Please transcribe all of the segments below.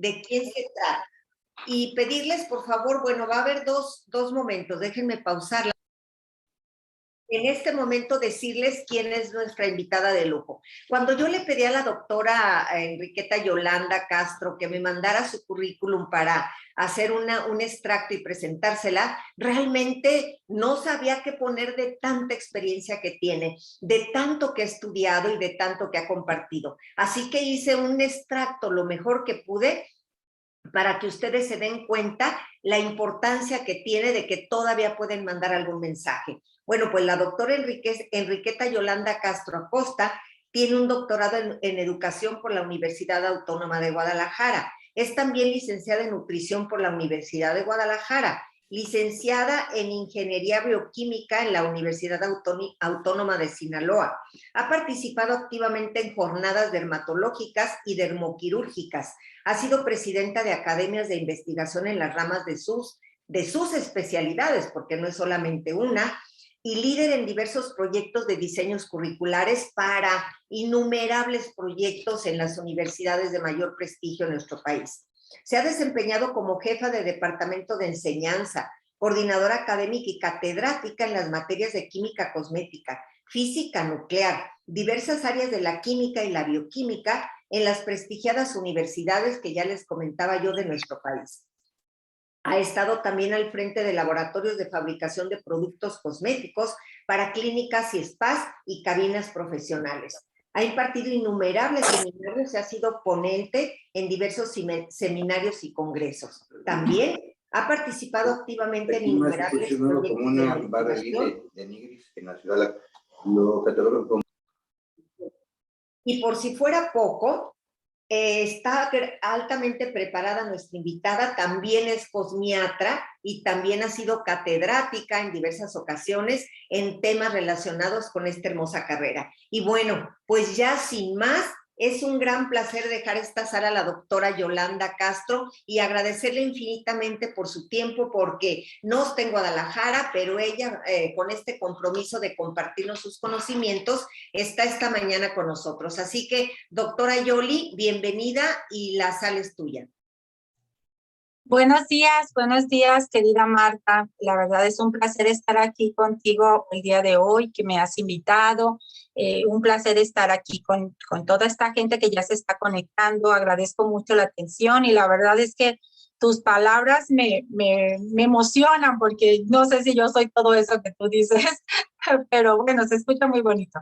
de quién se trata. Y pedirles, por favor, bueno, va a haber dos momentos, déjenme pausarla. En este momento decirles quién es nuestra invitada de lujo. Cuando yo le pedí a la doctora Enriqueta Yolanda Castro que me mandara su currículum para hacer un extracto y presentársela, realmente no sabía qué poner de tanta experiencia que tiene, de tanto que ha estudiado y de tanto que ha compartido. Así que hice un extracto lo mejor que pude para que ustedes se den cuenta la importancia que tiene de que todavía pueden mandar algún mensaje. Bueno, pues la doctora Enriqueta Yolanda Castro Acosta tiene un doctorado en educación por la Universidad Autónoma de Guadalajara. Es también licenciada en nutrición por la Universidad de Guadalajara, licenciada en ingeniería bioquímica en la Universidad Autónoma de Sinaloa. Ha participado activamente en jornadas dermatológicas y dermoquirúrgicas. Ha sido presidenta de academias de investigación en las ramas de sus especialidades, porque no es solamente una, y líder en diversos proyectos de diseños curriculares para innumerables proyectos en las universidades de mayor prestigio en nuestro país. Se ha desempeñado como jefa de departamento de enseñanza, coordinadora académica y catedrática en las materias de química cosmética, física nuclear, diversas áreas de la química y la bioquímica en las prestigiadas universidades que ya les comentaba yo de nuestro país. Ha estado también al frente de laboratorios de fabricación de productos cosméticos para clínicas y spas y cabinas profesionales. Ha impartido innumerables seminarios y ha sido ponente en diversos seminarios y congresos. También ha participado activamente en innumerables proyectos como una barra de nigris en la ciudad, lo catalogan como... Y por si fuera poco, está altamente preparada nuestra invitada, también es cosmiatra y también ha sido catedrática en diversas ocasiones en temas relacionados con esta hermosa carrera. Y bueno, pues ya sin más, es un gran placer dejar esta sala a la doctora Yolanda Castro y agradecerle infinitamente por su tiempo, porque no está en Guadalajara, pero ella con este compromiso de compartirnos sus conocimientos, está esta mañana con nosotros. Así que, doctora Yoli, bienvenida y la sala es tuya. Buenos días, querida Marta. La verdad es un placer estar aquí contigo el día de hoy, que me has invitado. Un placer estar aquí con toda esta gente que ya se está conectando. Agradezco mucho la atención y la verdad es que tus palabras me emocionan, porque no sé si yo soy todo eso que tú dices, pero bueno, se escucha muy bonito.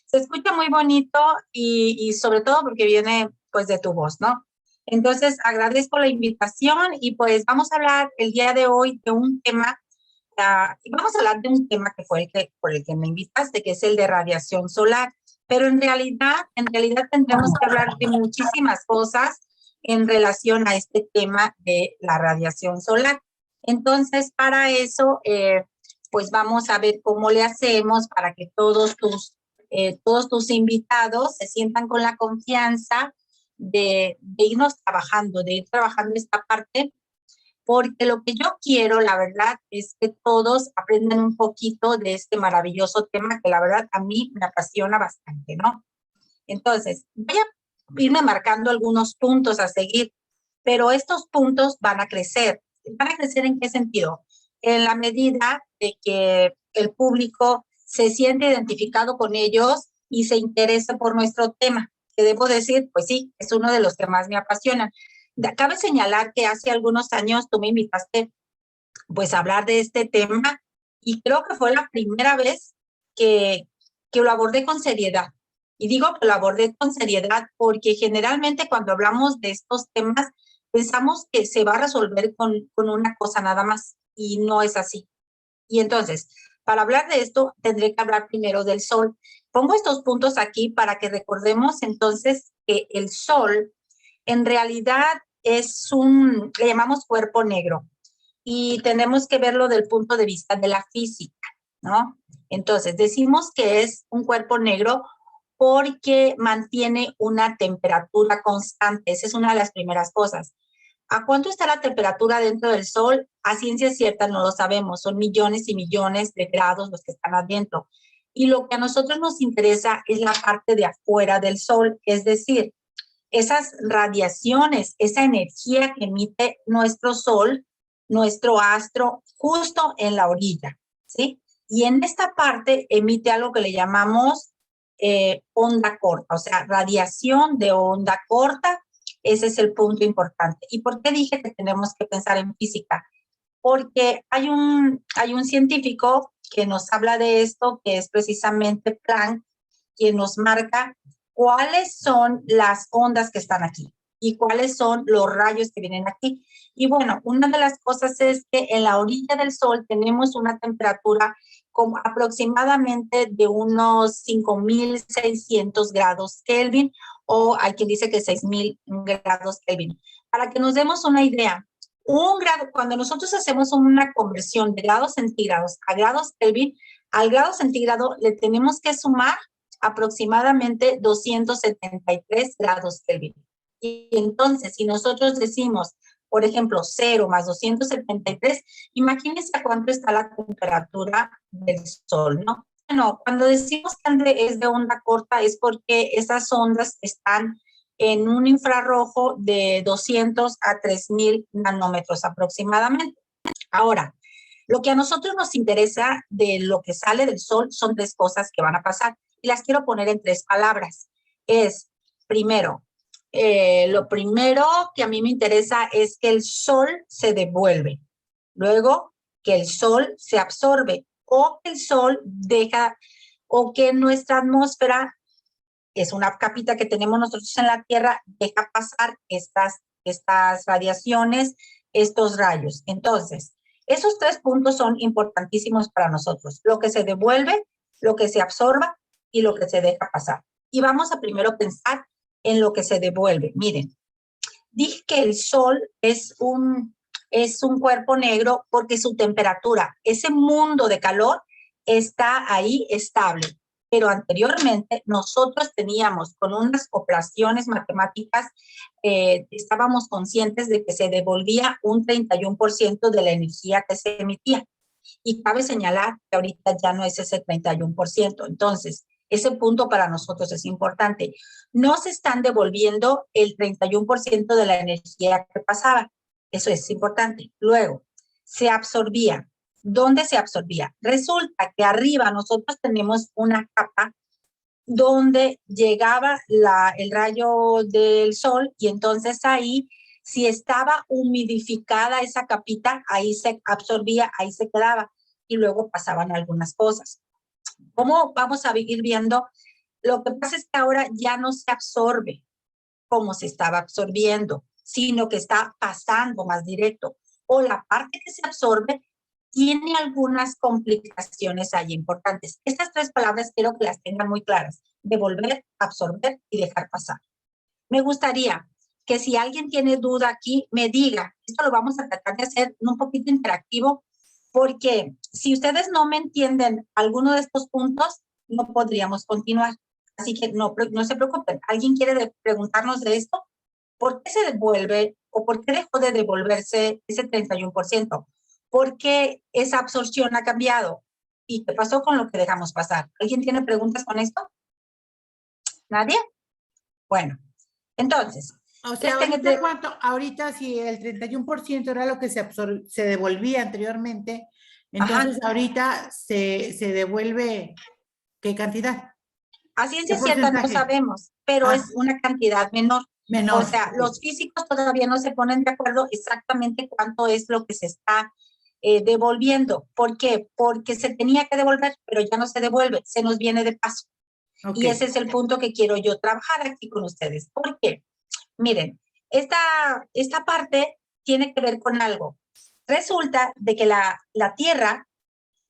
Se escucha muy bonito y sobre todo porque viene pues de tu voz, ¿no? Entonces, agradezco la invitación y pues vamos a hablar el día de hoy de un tema, vamos a hablar de un tema que fue por el que me invitaste, que es el de radiación solar, pero en realidad tendremos que hablar de muchísimas cosas en relación a este tema de la radiación solar. Entonces, para eso, pues vamos a ver cómo le hacemos para que todos tus invitados se sientan con la confianza de ir trabajando esta parte, porque lo que yo quiero, la verdad, es que todos aprendan un poquito de este maravilloso tema que la verdad a mí me apasiona bastante, ¿no? Entonces, voy a irme marcando algunos puntos a seguir, pero estos puntos van a crecer. ¿Van a crecer en qué sentido? En la medida de que el público se siente identificado con ellos y se interese por nuestro tema, que debo decir, pues sí, es uno de los que más me apasionan. Cabe señalar que hace algunos años tú me invitaste pues a hablar de este tema y creo que fue la primera vez que lo abordé con seriedad. Y digo que lo abordé con seriedad porque generalmente cuando hablamos de estos temas pensamos que se va a resolver con una cosa nada más y no es así. Y entonces, para hablar de esto, tendré que hablar primero del Sol. Pongo estos puntos aquí para que recordemos entonces que el Sol en realidad le llamamos cuerpo negro y tenemos que verlo del punto de vista de la física, ¿no? Entonces, decimos que es un cuerpo negro porque mantiene una temperatura constante. Esa es una de las primeras cosas. ¿A cuánto está la temperatura dentro del Sol? A ciencia cierta no lo sabemos, son millones y millones de grados los que están adentro. Y lo que a nosotros nos interesa es la parte de afuera del Sol, es decir, esas radiaciones, esa energía que emite nuestro sol, nuestro astro, justo en la orilla, ¿sí? Y en esta parte emite algo que le llamamos onda corta, o sea, radiación de onda corta. Ese es el punto importante. ¿Y por qué dije que tenemos que pensar en física? Porque hay un científico que nos habla de esto, que es precisamente Planck, quien nos marca cuáles son las ondas que están aquí y cuáles son los rayos que vienen aquí. Y bueno, una de las cosas es que en la orilla del Sol tenemos una temperatura como aproximadamente de unos 5.600 grados Kelvin, o hay quien dice que 6.000 grados Kelvin. Para que nos demos una idea, un grado, cuando nosotros hacemos una conversión de grados centígrados a grados Kelvin, al grado centígrado le tenemos que sumar aproximadamente 273 grados Kelvin. Y entonces, si nosotros decimos, por ejemplo, 0 más 273, imagínense a cuánto está la temperatura del Sol, ¿no? Bueno, cuando decimos que es de onda corta es porque esas ondas están en un infrarrojo de 200 a 3.000 nanómetros aproximadamente. Ahora, lo que a nosotros nos interesa de lo que sale del Sol son 3 cosas que van a pasar y las quiero poner en 3 palabras. Es, primero, lo primero que a mí me interesa es que el Sol se devuelve. Luego, que el Sol se absorbe o que el Sol deja, o que nuestra atmósfera, es una capita que tenemos nosotros en la Tierra, deja pasar estas radiaciones, estos rayos. Entonces, esos 3 puntos son importantísimos para nosotros. Lo que se devuelve, lo que se absorba y lo que se deja pasar. Y vamos a primero pensar en lo que se devuelve. Miren, dije que el Sol es un cuerpo negro porque su temperatura, ese mundo de calor, está ahí estable. Pero anteriormente nosotros teníamos con unas operaciones matemáticas, estábamos conscientes de que se devolvía un 31% de la energía que se emitía. Y cabe señalar que ahorita ya no es ese 31%. Entonces, ese punto para nosotros es importante. No se están devolviendo el 31% de la energía que pasaba. Eso es importante. Luego, se absorbía. ¿Dónde se absorbía? Resulta que arriba nosotros tenemos una capa donde llegaba el rayo del sol y entonces ahí, si estaba humidificada esa capita, ahí se absorbía, ahí se quedaba y luego pasaban algunas cosas. ¿Cómo vamos a ir viendo? Lo que pasa es que ahora ya no se absorbe como se estaba absorbiendo, sino que está pasando más directo. O la parte que se absorbe tiene algunas complicaciones ahí importantes. Estas 3 palabras quiero que las tengan muy claras: devolver, absorber y dejar pasar. Me gustaría que si alguien tiene duda aquí, me diga. Esto lo vamos a tratar de hacer un poquito interactivo, porque si ustedes no me entienden alguno de estos puntos, no podríamos continuar. Así que no se preocupen. ¿Alguien quiere preguntarnos de esto? ¿Por qué se devuelve o por qué dejó de devolverse ese 31%? ¿Por qué esa absorción ha cambiado? ¿Y qué pasó con lo que dejamos pasar? ¿Alguien tiene preguntas con esto? ¿Nadie? Bueno, entonces. O sea, ahorita si el 31% era lo que se devolvía anteriormente, entonces ahorita se devuelve, ¿qué cantidad? A ciencia cierta no sabemos, pero es una cantidad menor. O sea, los físicos todavía no se ponen de acuerdo exactamente cuánto es lo que se está devolviendo. ¿Por qué? Porque se tenía que devolver, pero ya no se devuelve, se nos viene de paso. Y ese es el punto que quiero yo trabajar aquí con ustedes. ¿Por qué? Miren, esta parte tiene que ver con algo. Resulta de que la Tierra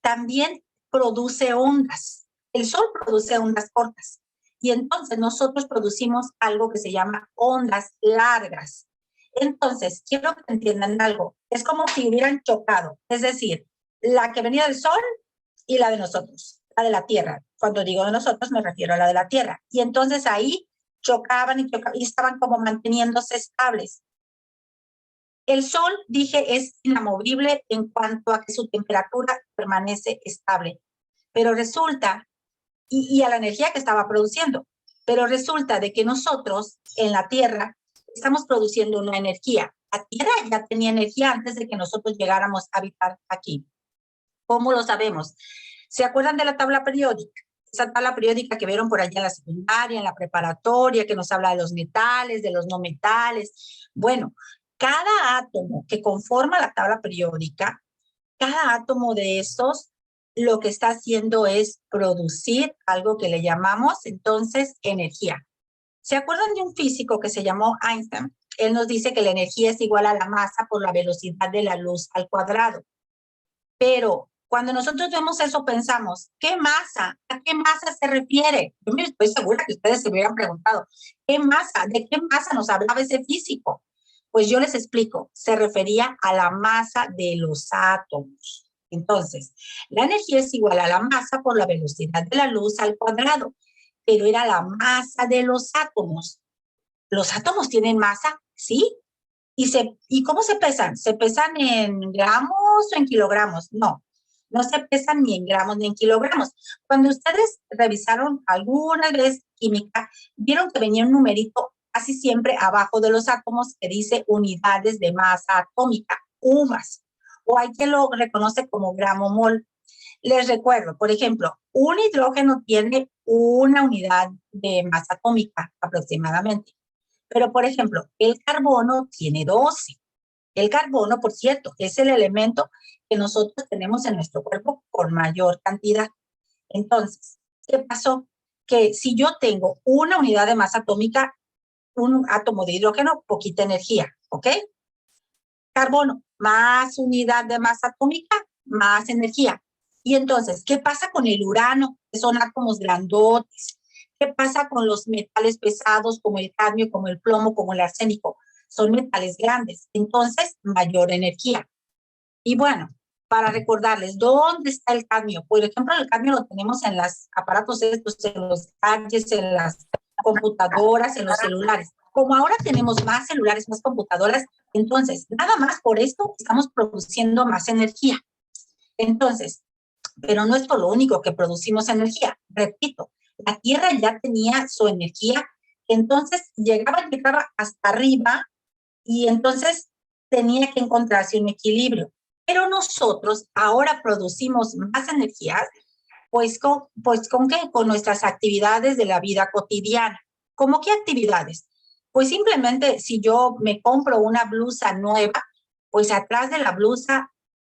también produce ondas. El Sol produce ondas cortas. Y entonces nosotros producimos algo que se llama ondas largas. Entonces, quiero que entiendan algo. Es como si hubieran chocado. Es decir, la que venía del Sol y la de nosotros, la de la Tierra. Cuando digo de nosotros, me refiero a la de la Tierra. Y entonces ahí chocaban y estaban como manteniéndose estables. El Sol, dije, es inamovible en cuanto a que su temperatura permanece estable. Pero resulta, y a la energía que estaba produciendo, Pero resulta de que nosotros en la Tierra estamos produciendo una energía. La Tierra ya tenía energía antes de que nosotros llegáramos a habitar aquí. ¿Cómo lo sabemos? ¿Se acuerdan de la tabla periódica? Esa tabla periódica que vieron por allá en la secundaria, en la preparatoria, que nos habla de los metales, de los no metales. Bueno, cada átomo que conforma la tabla periódica, cada átomo de estos lo que está haciendo es producir algo que le llamamos entonces energía. ¿Se acuerdan de un físico que se llamó Einstein? Él nos dice que la energía es igual a la masa por la velocidad de la luz al cuadrado. Pero cuando nosotros vemos eso pensamos, ¿qué masa? ¿A qué masa se refiere? Yo me estoy segura que ustedes se hubieran preguntado, ¿qué masa? ¿De qué masa nos hablaba ese físico? Pues yo les explico, se refería a la masa de los átomos. Entonces, la energía es igual a la masa por la velocidad de la luz al cuadrado, pero era la masa de los átomos. ¿Los átomos tienen masa? Sí. ¿Y cómo se pesan? ¿Se pesan en gramos o en kilogramos? No, no se pesan ni en gramos ni en kilogramos. Cuando ustedes revisaron alguna vez química, vieron que venía un numerito casi siempre abajo de los átomos que dice unidades de masa atómica, UMAS, o hay quien lo reconoce como gramo mol. Les recuerdo, por ejemplo, un hidrógeno tiene una unidad de masa atómica aproximadamente. Pero, por ejemplo, el carbono tiene 12. El carbono, por cierto, es el elemento que nosotros tenemos en nuestro cuerpo con mayor cantidad. Entonces, ¿qué pasó? Que si yo tengo una unidad de masa atómica, un átomo de hidrógeno, poquita energía, ¿ok? Carbono, más unidad de masa atómica, más energía. Y entonces, ¿qué pasa con el urano? Que son átomos grandotes. ¿Qué pasa con los metales pesados como el cadmio, como el plomo, como el arsénico? Son metales grandes, entonces mayor energía. Y bueno, para recordarles, ¿dónde está el cadmio? Por ejemplo, el cadmio lo tenemos en los aparatos estos, en los gadgets, en las computadoras, en los celulares. Como ahora tenemos más celulares, más computadoras, entonces, nada más por esto estamos produciendo más energía. Entonces, pero no es por lo único que producimos energía. Repito, la Tierra ya tenía su energía, entonces llegaba hasta arriba y entonces tenía que encontrarse un equilibrio. Pero nosotros ahora producimos más energía, pues ¿con qué? Con nuestras actividades de la vida cotidiana. ¿Cómo qué actividades? Pues simplemente si yo me compro una blusa nueva, pues atrás de la blusa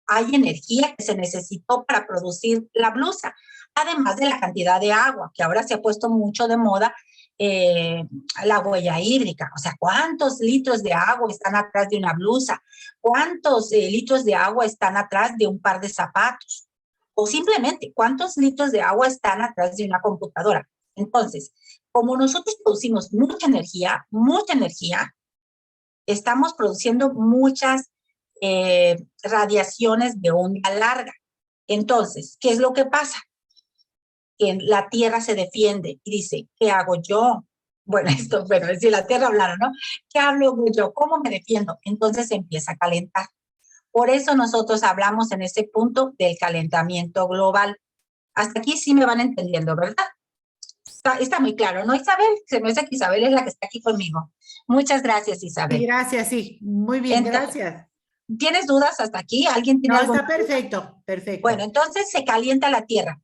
hay energía que se necesitó para producir la blusa, además de la cantidad de agua, que ahora se ha puesto mucho de moda, la huella hídrica. O sea, ¿cuántos litros de agua están atrás de una blusa? ¿Cuántos litros de agua están atrás de un par de zapatos? O simplemente, ¿cuántos litros de agua están atrás de una computadora? Entonces, como nosotros producimos mucha energía, estamos produciendo muchas radiaciones de onda larga. Entonces, ¿qué es lo que pasa? Que la Tierra se defiende y dice, ¿qué hago yo? Bueno, si la Tierra hablara, ¿no? ¿Qué hago yo? ¿Cómo me defiendo? Entonces empieza a calentar. Por eso nosotros hablamos en ese punto del calentamiento global. Hasta aquí sí me van entendiendo, ¿verdad? Está muy claro, ¿no, Isabel? Se me hace que Isabel es la que está aquí conmigo. Muchas gracias, Isabel. Sí, gracias, sí. Muy bien, gracias. ¿Tienes dudas hasta aquí? ¿Alguien tiene algo? No, está perfecto, perfecto. Bueno, entonces se calienta la Tierra.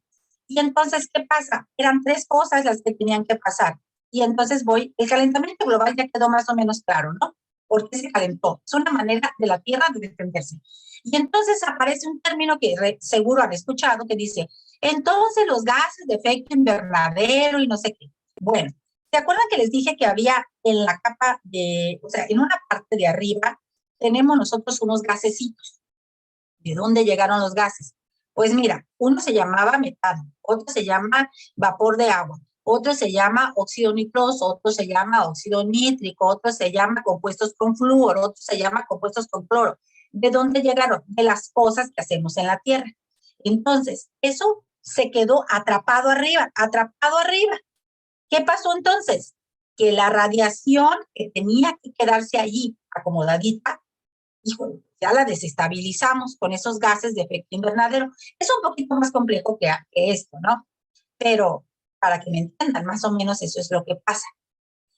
Y entonces, ¿qué pasa? Eran 3 cosas las que tenían que pasar. Y entonces el calentamiento global ya quedó más o menos claro, ¿no? ¿Por qué se calentó? Es una manera de la Tierra de defenderse. Y entonces aparece un término que seguro han escuchado que dice, entonces los gases de efecto invernadero y no sé qué. Bueno, ¿se acuerdan que les dije que había en la capa o sea, en una parte de arriba, tenemos nosotros unos gasecitos? ¿De dónde llegaron los gases? Pues mira, uno se llamaba metano, otro se llama vapor de agua, otro se llama óxido nitroso, otro se llama óxido nítrico, otro se llama compuestos con flúor, otro se llama compuestos con cloro. ¿De dónde llegaron? De las cosas que hacemos en la Tierra. Entonces, eso se quedó atrapado arriba, atrapado arriba. ¿Qué pasó entonces? Que la radiación que tenía que quedarse allí acomodadita, híjole, ya la desestabilizamos con esos gases de efecto invernadero. Es un poquito más complejo que esto, ¿no? Pero para que me entiendan, más o menos eso es lo que pasa.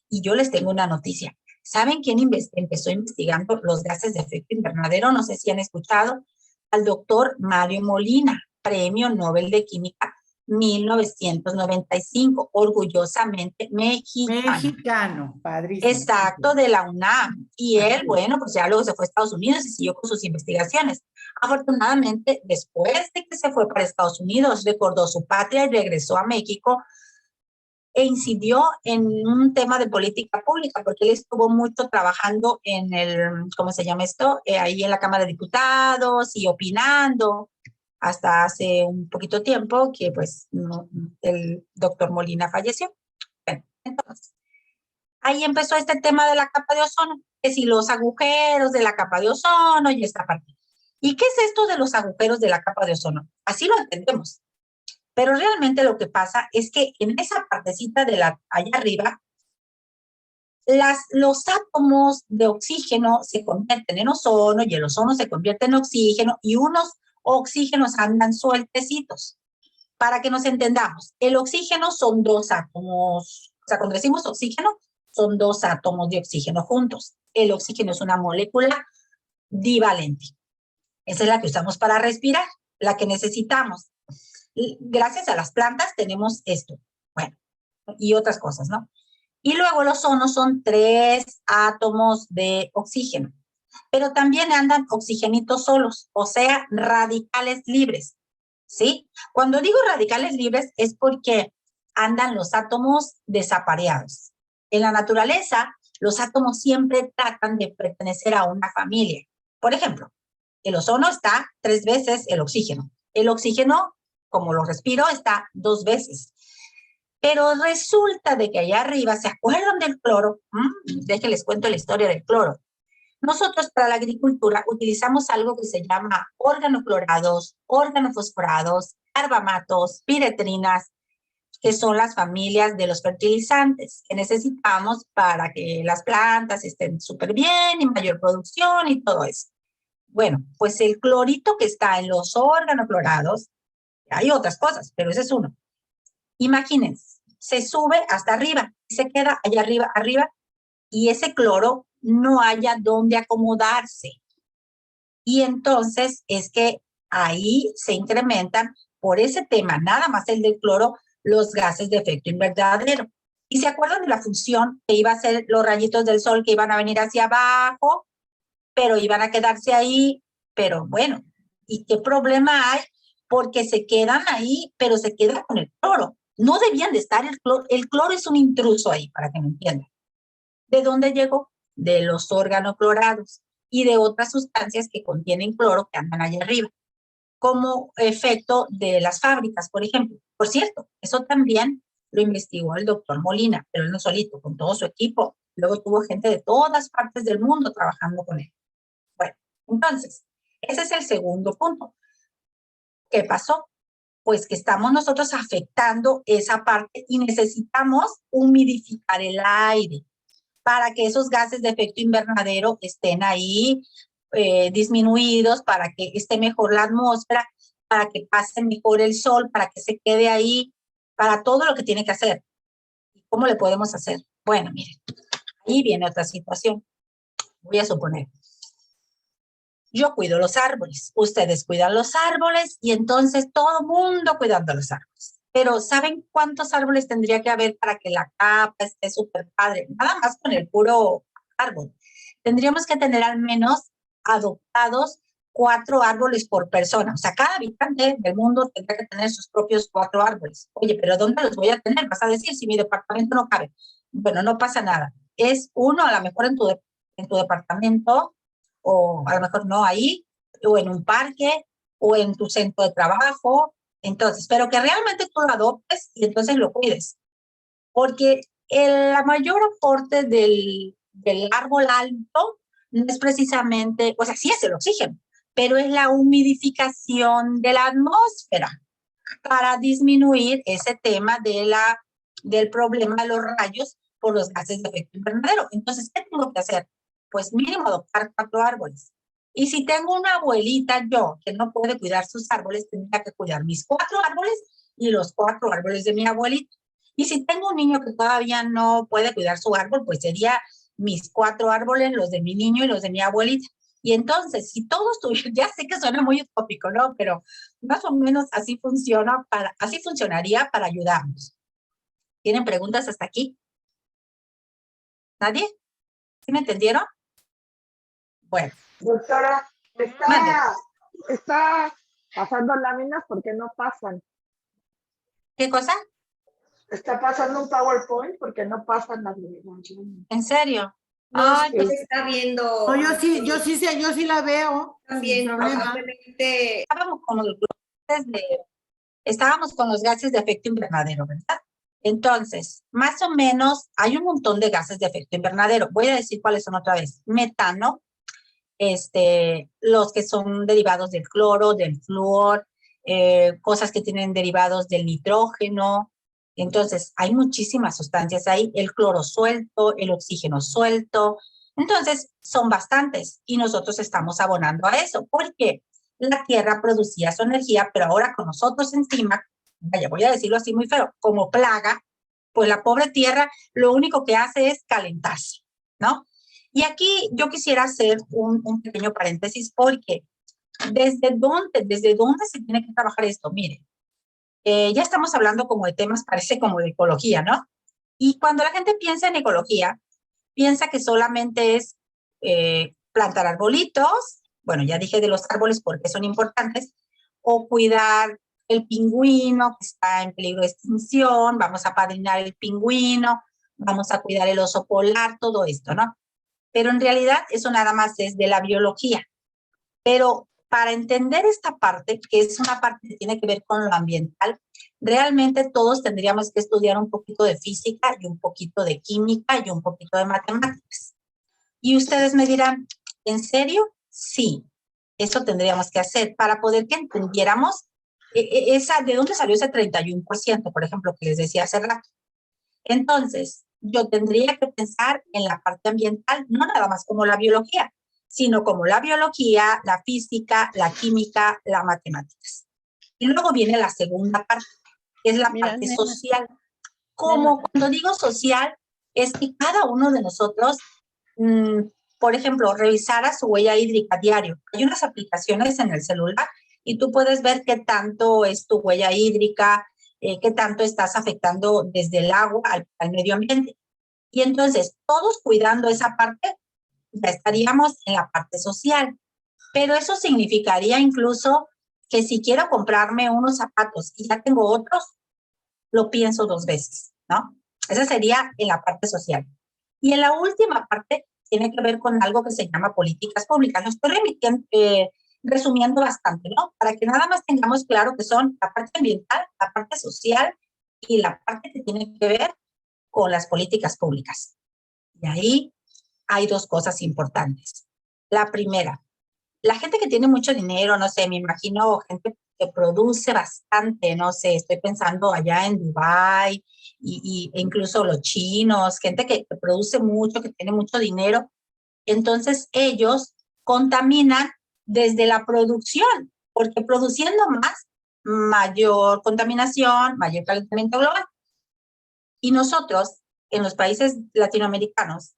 Y yo les tengo una noticia. ¿Saben quién empezó investigando los gases de efecto invernadero? No sé si han escuchado al doctor Mario Molina, Premio Nobel de Química 1995, orgullosamente mexicano. Mexicano, padrísimo. Exacto, de la UNAM. Y él, Así es. bueno, pues ya luego se fue a Estados Unidos y siguió con sus investigaciones. Afortunadamente, después de que se fue para Estados Unidos, recordó su patria y regresó a México e incidió en un tema de política pública, porque él estuvo mucho trabajando en el, ¿cómo se llama esto? Ahí en la Cámara de Diputados y opinando hasta hace un poquito tiempo que pues no, el doctor Molina falleció. Bueno, entonces, ahí empezó este tema de la capa de ozono, que si los agujeros de la capa de ozono y esta parte. ¿Y qué es esto de los agujeros de la capa de ozono? Así lo entendemos. Pero realmente lo que pasa es que en esa partecita de la allá arriba, los átomos de oxígeno se convierten en ozono y el ozono se convierte en oxígeno y unos oxígenos andan sueltecitos. Para que nos entendamos, el oxígeno son dos átomos, o sea, cuando decimos oxígeno, son dos átomos de oxígeno juntos. El oxígeno es una molécula divalente. Esa es la que usamos para respirar, la que necesitamos. Gracias a las plantas tenemos esto, bueno, y otras cosas, ¿no? Y luego el ozono son 3 átomos de oxígeno, pero también andan oxigenitos solos, o sea, radicales libres, ¿sí? Cuando digo radicales libres es porque andan los átomos desapareados. En la naturaleza, los átomos siempre tratan de pertenecer a una familia. Por ejemplo, el ozono está 3 veces el oxígeno. El oxígeno, como lo respiro, está 2 veces. Pero resulta de que allá arriba, ¿se acuerdan del cloro? Déjenles les cuento la historia del cloro. Nosotros para la agricultura utilizamos algo que se llama organoclorados, organofosforados, carbamatos, piretrinas, que son las familias de los fertilizantes que necesitamos para que las plantas estén súper bien y mayor producción y todo eso. Bueno, pues el clorito que está en los organoclorados, hay otras cosas, pero ese es uno. Imagínense, se sube hasta arriba y se queda allá arriba, y ese cloro no haya dónde acomodarse. Y entonces es que ahí se incrementan, por ese tema, nada más el del cloro, los gases de efecto invernadero. ¿Y se acuerdan de la función que iba a ser los rayitos del sol que iban a venir hacia abajo, pero iban a quedarse ahí? Pero bueno, ¿y qué problema hay? Porque se quedan ahí, pero se quedan con el cloro. No debían de estar el cloro. El cloro es un intruso ahí, para que me entiendan. ¿De dónde llegó? De los organoclorados y de otras sustancias que contienen cloro que andan allá arriba, como efecto de las fábricas, por ejemplo. Por cierto, eso también lo investigó el doctor Molina, pero él no solito, con todo su equipo. Luego tuvo gente de todas partes del mundo trabajando con él. Bueno, entonces, ese es el segundo punto. ¿Qué pasó? Pues que estamos nosotros afectando esa parte y necesitamos humidificar el aire para que esos gases de efecto invernadero estén ahí disminuidos, para que esté mejor la atmósfera, para que pase mejor el sol, para que se quede ahí, para todo lo que tiene que hacer. ¿Cómo le podemos hacer? Bueno, miren, ahí viene otra situación. Voy a suponer, yo cuido los árboles, ustedes cuidan los árboles y entonces todo el mundo cuidando los árboles. Pero ¿saben cuántos árboles tendría que haber para que la capa esté súper padre? Nada más con el puro árbol. Tendríamos que tener al menos adoptados 4 árboles por persona. O sea, cada habitante del mundo tendría que tener sus propios 4 árboles. Oye, pero ¿dónde los voy a tener? Vas a decir, si mi departamento no cabe. Bueno, no pasa nada. Es uno a lo mejor en tu departamento, o a lo mejor no ahí, o en un parque, o en tu centro de trabajo. Entonces, pero que realmente tú lo adoptes y entonces lo cuides. Porque la mayor aporte del árbol alto no es precisamente, o sea, sí es el oxígeno, pero es la humidificación de la atmósfera para disminuir ese tema del problema de los rayos por los gases de efecto invernadero. Entonces, ¿qué tengo que hacer? Pues mínimo adoptar 4 árboles. Y si tengo una abuelita yo que no puede cuidar sus árboles, tendría que cuidar mis 4 árboles y los 4 árboles de mi abuelito. Y si tengo un niño que todavía no puede cuidar su árbol, pues sería mis 4 árboles, los de mi niño y los de mi abuelita. Y entonces, si todos tuvieran, ya sé que suena muy utópico, ¿no? Pero más o menos así así funcionaría para ayudarnos. ¿Tienen preguntas hasta aquí? ¿Nadie? ¿Sí me entendieron? Bueno. Doctora, Mande. está pasando láminas porque no pasan. ¿Qué cosa? Está pasando un PowerPoint porque no pasan las láminas. ¿En serio? No, Ay, sí pues, se está viendo. No, yo sí la veo. También, Sin problema. probablemente. estábamos con los gases de efecto invernadero, ¿verdad? Entonces, más o menos, hay un montón de gases de efecto invernadero. Voy a decir cuáles son otra vez. Metano, los que son derivados del cloro, del flúor, cosas que tienen derivados del nitrógeno. Entonces, hay muchísimas sustancias ahí, el cloro suelto, el oxígeno suelto. Entonces, son bastantes y nosotros estamos abonando a eso. ¿Por qué? La Tierra producía su energía, pero ahora con nosotros encima, vaya, voy a decirlo así muy feo, como plaga, pues la pobre Tierra lo único que hace es calentarse, ¿no? Y aquí yo quisiera hacer un pequeño paréntesis porque ¿desde dónde se tiene que trabajar esto? Mire, ya estamos hablando como de temas, parece como de ecología, ¿no? Y cuando la gente piensa en ecología, piensa que solamente es plantar arbolitos, bueno, ya dije de los árboles porque son importantes, o cuidar el pingüino que está en peligro de extinción, vamos a apadrinar el pingüino, vamos a cuidar el oso polar, todo esto, ¿no? Pero en realidad eso nada más es de la biología. Pero para entender esta parte, que es una parte que tiene que ver con lo ambiental, realmente todos tendríamos que estudiar un poquito de física y un poquito de química y un poquito de matemáticas. Y ustedes me dirán, ¿en serio? Sí, eso tendríamos que hacer para poder que entendiéramos de dónde salió ese 31%, por ejemplo, que les decía hace rato. Entonces, yo tendría que pensar en la parte ambiental, no nada más como la biología, sino como la biología, la física, la química, las matemáticas. Y luego viene la segunda parte, que es la parte social. Como cuando digo social, es que cada uno de nosotros, por ejemplo, revisara su huella hídrica diario. Hay unas aplicaciones en el celular y tú puedes ver qué tanto es tu huella hídrica, qué tanto estás afectando desde el agua al medio ambiente. Y entonces, todos cuidando esa parte, ya estaríamos en la parte social. Pero eso significaría incluso que si quiero comprarme unos zapatos y ya tengo otros, lo pienso 2 veces, ¿no? Esa sería en la parte social. Y en la última parte tiene que ver con algo que se llama políticas públicas. Lo estoy resumiendo bastante, ¿no? Para que nada más tengamos claro que son la parte ambiental, la parte social y la parte que tiene que ver con las políticas públicas. Y ahí hay 2 cosas importantes. La primera, la gente que tiene mucho dinero, no sé, me imagino gente que produce bastante, no sé, estoy pensando allá en Dubái e incluso los chinos, gente que produce mucho, que tiene mucho dinero. Entonces ellos contaminan desde la producción, porque produciendo más, mayor contaminación, mayor calentamiento global. Y nosotros, en los países latinoamericanos,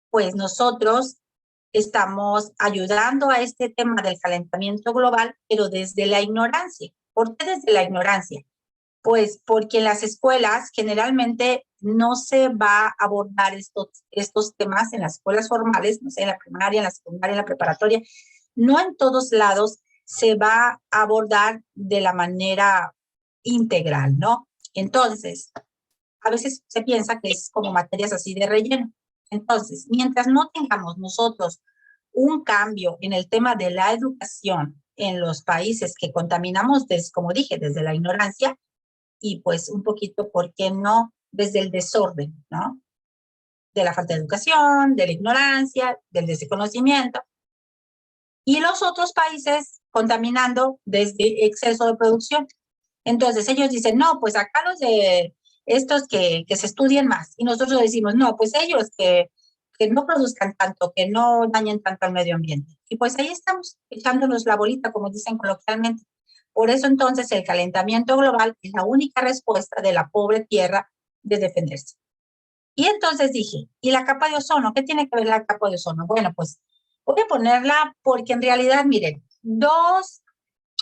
pues nosotros estamos ayudando a este tema del calentamiento global, pero desde la ignorancia. ¿Por qué desde la ignorancia? Pues porque en las escuelas generalmente no se va a abordar estos temas en las escuelas formales, no sé, en la primaria, en la secundaria, en la preparatoria. No en todos lados se va a abordar de la manera integral, ¿no? Entonces, a veces se piensa que es como materias así de relleno. Entonces, mientras no tengamos nosotros un cambio en el tema de la educación en los países que contaminamos, como dije, desde la ignorancia y pues un poquito, ¿por qué no?, desde el desorden, ¿no? De la falta de educación, de la ignorancia, del desconocimiento. Y los otros países contaminando desde exceso de producción. Entonces ellos dicen, no, pues acá los de estos que se estudien más. Y nosotros decimos, no, pues ellos que no produzcan tanto, que no dañen tanto al medio ambiente. Y pues ahí estamos, echándonos la bolita, como dicen coloquialmente. Por eso entonces el calentamiento global es la única respuesta de la pobre Tierra de defenderse. Y entonces dije, ¿y la capa de ozono? ¿Qué tiene que ver la capa de ozono? Bueno, pues voy a ponerla porque en realidad, miren, 2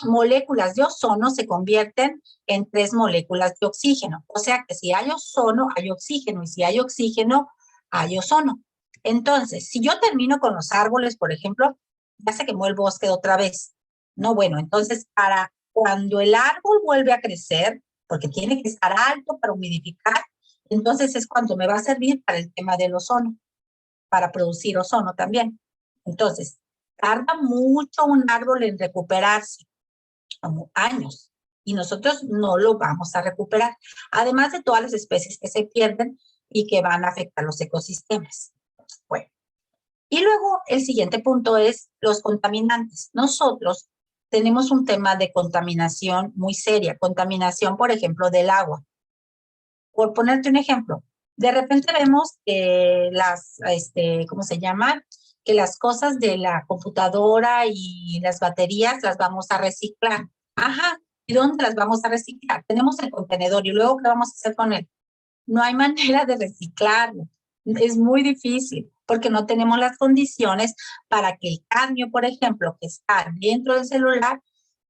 moléculas de ozono se convierten en 3 moléculas de oxígeno. O sea que si hay ozono, hay oxígeno. Y si hay oxígeno, hay ozono. Entonces, si yo termino con los árboles, por ejemplo, ya se quemó el bosque otra vez. No, bueno, entonces para cuando el árbol vuelve a crecer, porque tiene que estar alto para humidificar, entonces es cuando me va a servir para el tema del ozono, para producir ozono también. Entonces, tarda mucho un árbol en recuperarse, como años, y nosotros no lo vamos a recuperar, además de todas las especies que se pierden y que van a afectar los ecosistemas. Bueno, y luego el siguiente punto es los contaminantes. Nosotros tenemos un tema de contaminación muy seria, contaminación, por ejemplo, del agua. Por ponerte un ejemplo, de repente vemos que ¿cómo se llama? Que las cosas de la computadora y las baterías las vamos a reciclar. Ajá, ¿y dónde las vamos a reciclar? Tenemos el contenedor y luego, ¿qué vamos a hacer con él? No hay manera de reciclarlo. Es muy difícil porque no tenemos las condiciones para que el cadmio, por ejemplo, que está dentro del celular,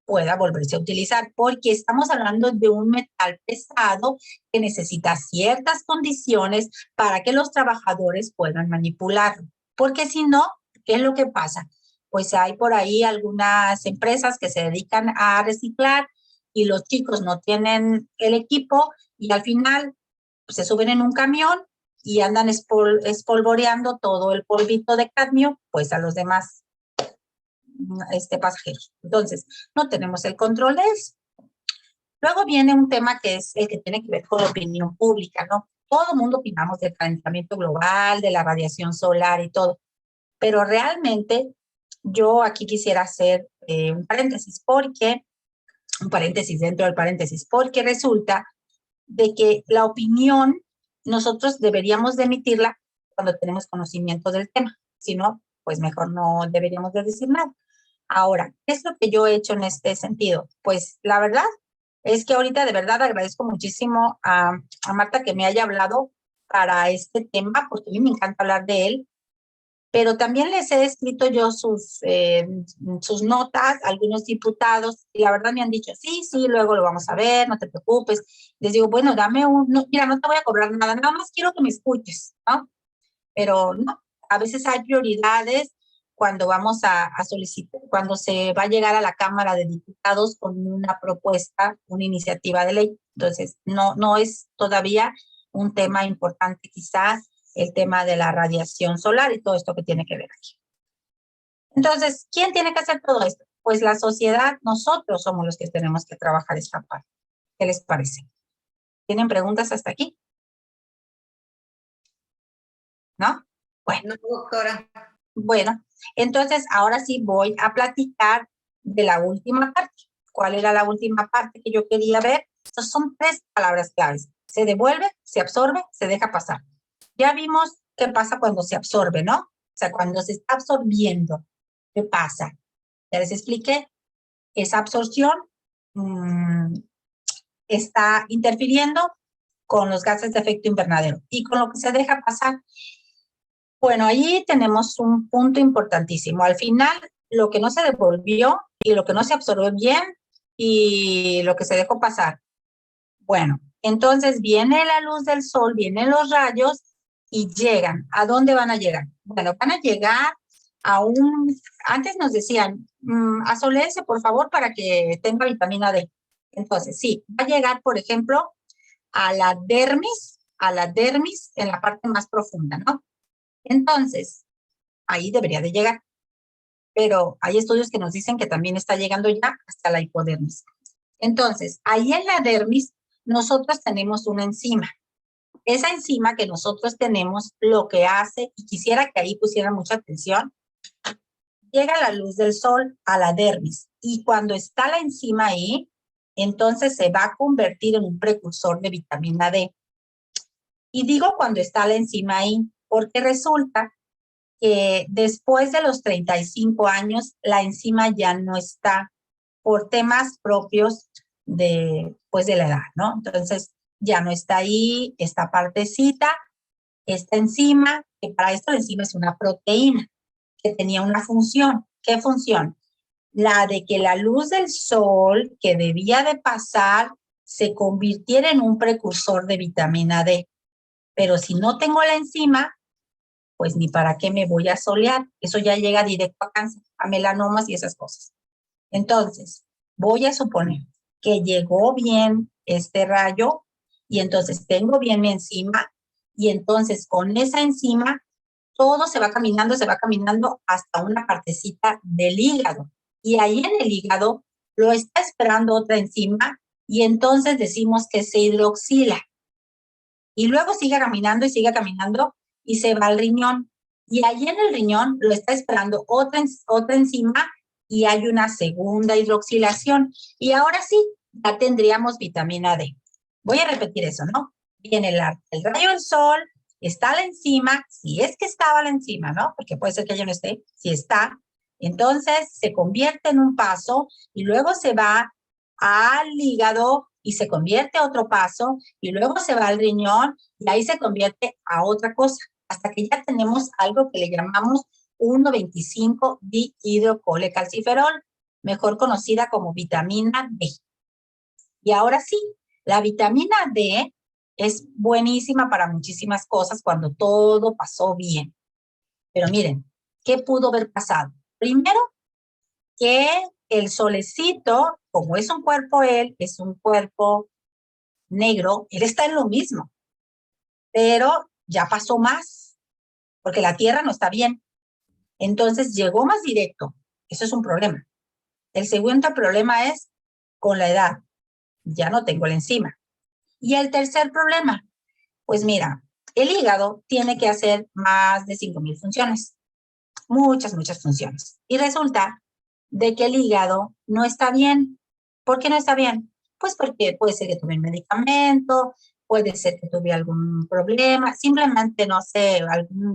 pueda volverse a utilizar, porque estamos hablando de un metal pesado que necesita ciertas condiciones para que los trabajadores puedan manipularlo. Porque si no, ¿qué es lo que pasa? Pues hay por ahí algunas empresas que se dedican a reciclar y los chicos no tienen el equipo y al final se suben en un camión y andan espolvoreando todo el polvito de cadmio, pues a los demás pasajeros. Entonces, no tenemos el control de eso. Luego viene un tema que es el que tiene que ver con la opinión pública, ¿no? Todo el mundo opinamos del calentamiento global, de la radiación solar y todo, pero realmente yo aquí quisiera hacer un paréntesis dentro del paréntesis, porque resulta de que la opinión nosotros deberíamos de emitirla cuando tenemos conocimiento del tema, si no, pues mejor no deberíamos de decir nada. Ahora, ¿qué es lo que yo he hecho en este sentido? Pues la verdad es que ahorita de verdad agradezco muchísimo a Marta que me haya hablado para este tema, porque a mí me encanta hablar de él, pero también les he escrito yo sus notas a algunos diputados y la verdad me han dicho, sí, luego lo vamos a ver, no te preocupes. Les digo, bueno, mira, no te voy a cobrar nada más quiero que me escuches, ¿no? Pero no, a veces hay prioridades cuando vamos a solicitar, cuando se va a llegar a la Cámara de Diputados con una propuesta, una iniciativa de ley. Entonces, no es todavía un tema importante quizás el tema de la radiación solar y todo esto que tiene que ver aquí. Entonces, ¿quién tiene que hacer todo esto? Pues la sociedad, nosotros somos los que tenemos que trabajar esta parte. ¿Qué les parece? ¿Tienen preguntas hasta aquí? ¿No? Bueno. No, doctora. Bueno, entonces ahora sí voy a platicar de la última parte. ¿Cuál era la última parte que yo quería ver? Estas son 3 palabras claves. Se devuelve, se absorbe, se deja pasar. Ya vimos qué pasa cuando se absorbe, ¿no? O sea, cuando se está absorbiendo, ¿qué pasa? Ya les expliqué. Esa absorción está interfiriendo con los gases de efecto invernadero y con lo que se deja pasar. Bueno, ahí tenemos un punto importantísimo. Al final, lo que no se devolvió y lo que no se absorbió bien y lo que se dejó pasar. Bueno, entonces viene la luz del sol, vienen los rayos y llegan. ¿A dónde van a llegar? Bueno, van a llegar a antes nos decían, asoléese por favor para que tenga vitamina D. Entonces, sí, va a llegar, por ejemplo, a la dermis en la parte más profunda, ¿no? Entonces, ahí debería de llegar. Pero hay estudios que nos dicen que también está llegando ya hasta la hipodermis. Entonces, ahí en la dermis, nosotros tenemos una enzima. Esa enzima que nosotros tenemos, lo que hace, y quisiera que ahí pusieran mucha atención, llega la luz del sol a la dermis. Y cuando está la enzima ahí, entonces se va a convertir en un precursor de vitamina D. Y digo cuando está la enzima ahí, porque resulta que después de los 35 años, la enzima ya no está por temas propios de la edad, ¿no? Entonces, ya no está ahí esta partecita, esta enzima, que para esto la enzima es una proteína, que tenía una función. ¿Qué función? La de que la luz del sol que debía de pasar se convirtiera en un precursor de vitamina D. Pero si no tengo la enzima, pues ni para qué me voy a solear. Eso ya llega directo a cáncer, a melanomas y esas cosas. Entonces, voy a suponer que llegó bien este rayo y entonces tengo bien mi enzima y entonces con esa enzima todo se va caminando hasta una partecita del hígado. Y ahí en el hígado lo está esperando otra enzima y entonces decimos que se hidroxila. Y luego sigue caminando y se va al riñón. Y ahí en el riñón lo está esperando otra enzima y hay una segunda hidroxilación. Y ahora sí, ya tendríamos vitamina D. Voy a repetir eso, ¿no? Viene el rayo del sol, está la enzima, si es que estaba la enzima, ¿no? Porque puede ser que ya no esté, si está. Entonces se convierte en un paso y luego se va al hígado y se convierte a otro paso y luego se va al riñón y ahí se convierte a otra cosa, hasta que ya tenemos algo que le llamamos 1,25 dihidrocolecalciferol, mejor conocida como vitamina D. Y ahora sí, la vitamina D es buenísima para muchísimas cosas cuando todo pasó bien. Pero miren, ¿qué pudo haber pasado? Primero, que el solecito, como es un cuerpo es un cuerpo negro, él está en lo mismo, pero ya pasó más, porque la Tierra no está bien. Entonces llegó más directo. Eso es un problema. El segundo problema es con la edad. Ya no tengo la enzima. Y el tercer problema, pues mira, el hígado tiene que hacer más de 5,000 funciones. Muchas funciones. Y resulta de que el hígado no está bien. ¿Por qué no está bien? Pues porque puede ser que tuve un medicamento, puede ser que tuve algún problema, simplemente, no sé,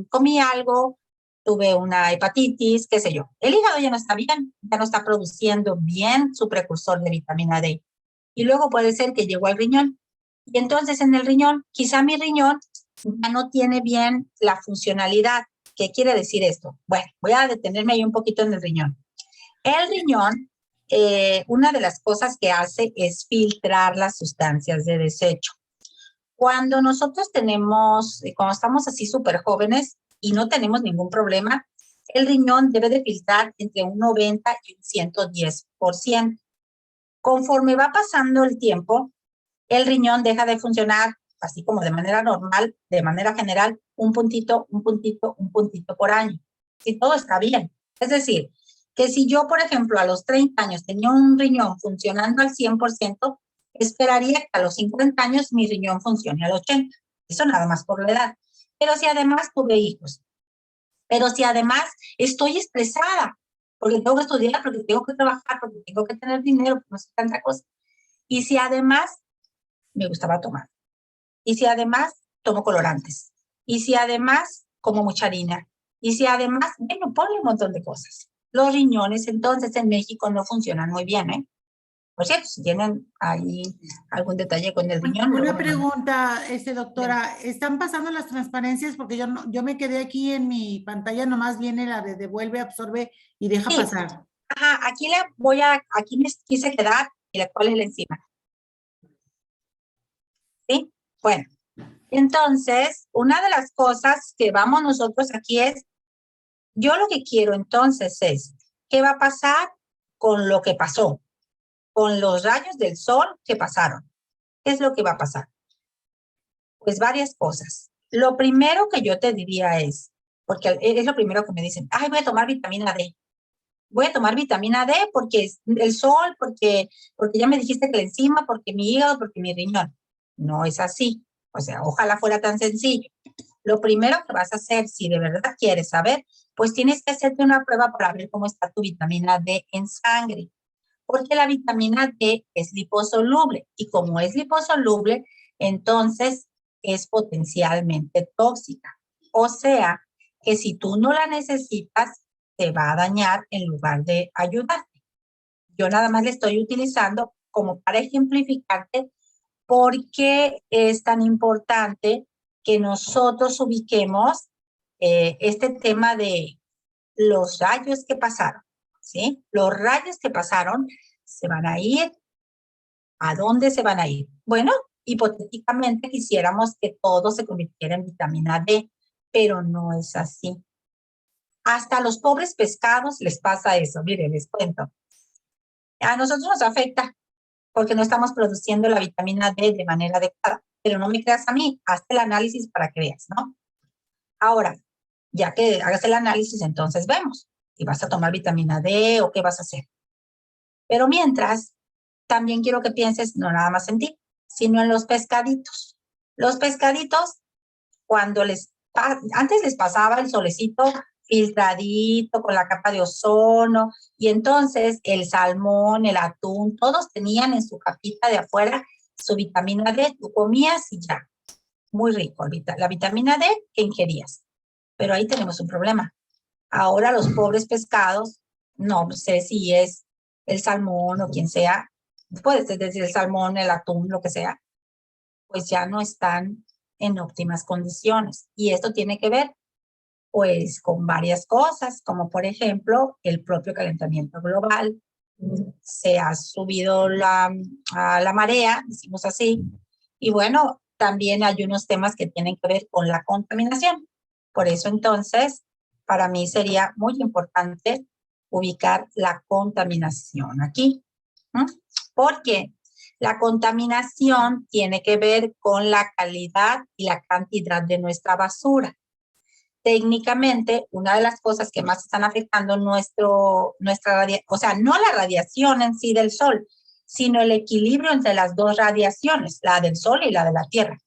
comí algo, tuve una hepatitis, qué sé yo. El hígado ya no está bien, ya no está produciendo bien su precursor de vitamina D. Y luego puede ser que llegó al riñón. Y entonces en el riñón, quizá mi riñón ya no tiene bien la funcionalidad. ¿Qué quiere decir esto? Bueno, voy a detenerme ahí un poquito en el riñón. El riñón, una de las cosas que hace es filtrar las sustancias de desecho. Cuando nosotros cuando estamos así súper jóvenes y no tenemos ningún problema, el riñón debe de filtrar entre un 90 y un 110%. Conforme va pasando el tiempo, el riñón deja de funcionar así como de manera normal, de manera general, un puntito por año. Si todo está bien. Es decir, que si yo, por ejemplo, a los 30 años tenía un riñón funcionando al 100%, esperaría que a los 50 años mi riñón funcione al 80%. Eso nada más por la edad. Pero si además tuve hijos, pero si además estoy estresada, porque tengo que estudiar, porque tengo que trabajar, porque tengo que tener dinero, porque no sé tanta cosa. Y si además me gustaba tomar. Y si además tomo colorantes. Y si además como mucha harina. Y si además, bueno, ponle un montón de cosas. Los riñones entonces en México no funcionan muy bien, ¿eh? Por cierto, si tienen ahí algún detalle con el riñón. Una pregunta, doctora, ¿están pasando las transparencias? Porque yo me quedé aquí en mi pantalla, nomás viene la de devuelve, absorbe y deja Sí. pasar. Ajá, aquí me quise quedar y la cual es la enzima. ¿Sí? Bueno, entonces, una de las cosas que vamos nosotros aquí es, yo lo que quiero entonces es, ¿qué va a pasar con lo que pasó? Con los rayos del sol que pasaron. ¿Qué es lo que va a pasar? Pues varias cosas. Lo primero que yo te diría es, porque es lo primero que me dicen, ay, voy a tomar vitamina D. Voy a tomar vitamina D porque es el sol, porque ya me dijiste que la enzima, porque mi hígado, porque mi riñón. No es así. O sea, ojalá fuera tan sencillo. Lo primero que vas a hacer, si de verdad quieres saber, pues tienes que hacerte una prueba para ver cómo está tu vitamina D en sangre. Porque la vitamina D es liposoluble y como es liposoluble, entonces es potencialmente tóxica. O sea, que si tú no la necesitas, te va a dañar en lugar de ayudarte. Yo nada más le estoy utilizando como para ejemplificarte ¿Por qué es tan importante que nosotros ubiquemos este tema de los rayos que pasaron? ¿Sí? Los rayos que pasaron se van a ir. ¿A dónde se van a ir? Bueno, hipotéticamente quisiéramos que todo se convirtiera en vitamina D, pero no es así. Hasta a los pobres pescados les pasa eso. Miren, les cuento. A nosotros nos afecta porque no estamos produciendo la vitamina D de manera adecuada. Pero no me creas a mí, haz el análisis para que veas, ¿no? Ahora, ya que hagas el análisis, entonces vemos si vas a tomar vitamina D o qué vas a hacer. Pero mientras, también quiero que pienses no nada más en ti, sino en los pescaditos. Los pescaditos, cuando antes les pasaba el solecito filtradito con la capa de ozono, y entonces el salmón, el atún, todos tenían en su capita de afuera su vitamina D. Tú comías y ya, muy rico, la vitamina D que ingerías. Pero ahí tenemos un problema. Ahora los pobres pescados, no sé si es el salmón o quien sea, puede ser decir el salmón, el atún, lo que sea, pues ya no están en óptimas condiciones. Y esto tiene que ver, pues, con varias cosas, como por ejemplo, el propio calentamiento global. Se ha subido a la marea, decimos así, y bueno, también hay unos temas que tienen que ver con la contaminación. Por eso, entonces, para mí sería muy importante ubicar la contaminación aquí. Porque la contaminación tiene que ver con la calidad y la cantidad de nuestra basura. Técnicamente, una de las cosas que más están afectando nuestra radiación, o sea, no la radiación en sí del sol, sino el equilibrio entre las dos radiaciones, la del sol y la de la tierra,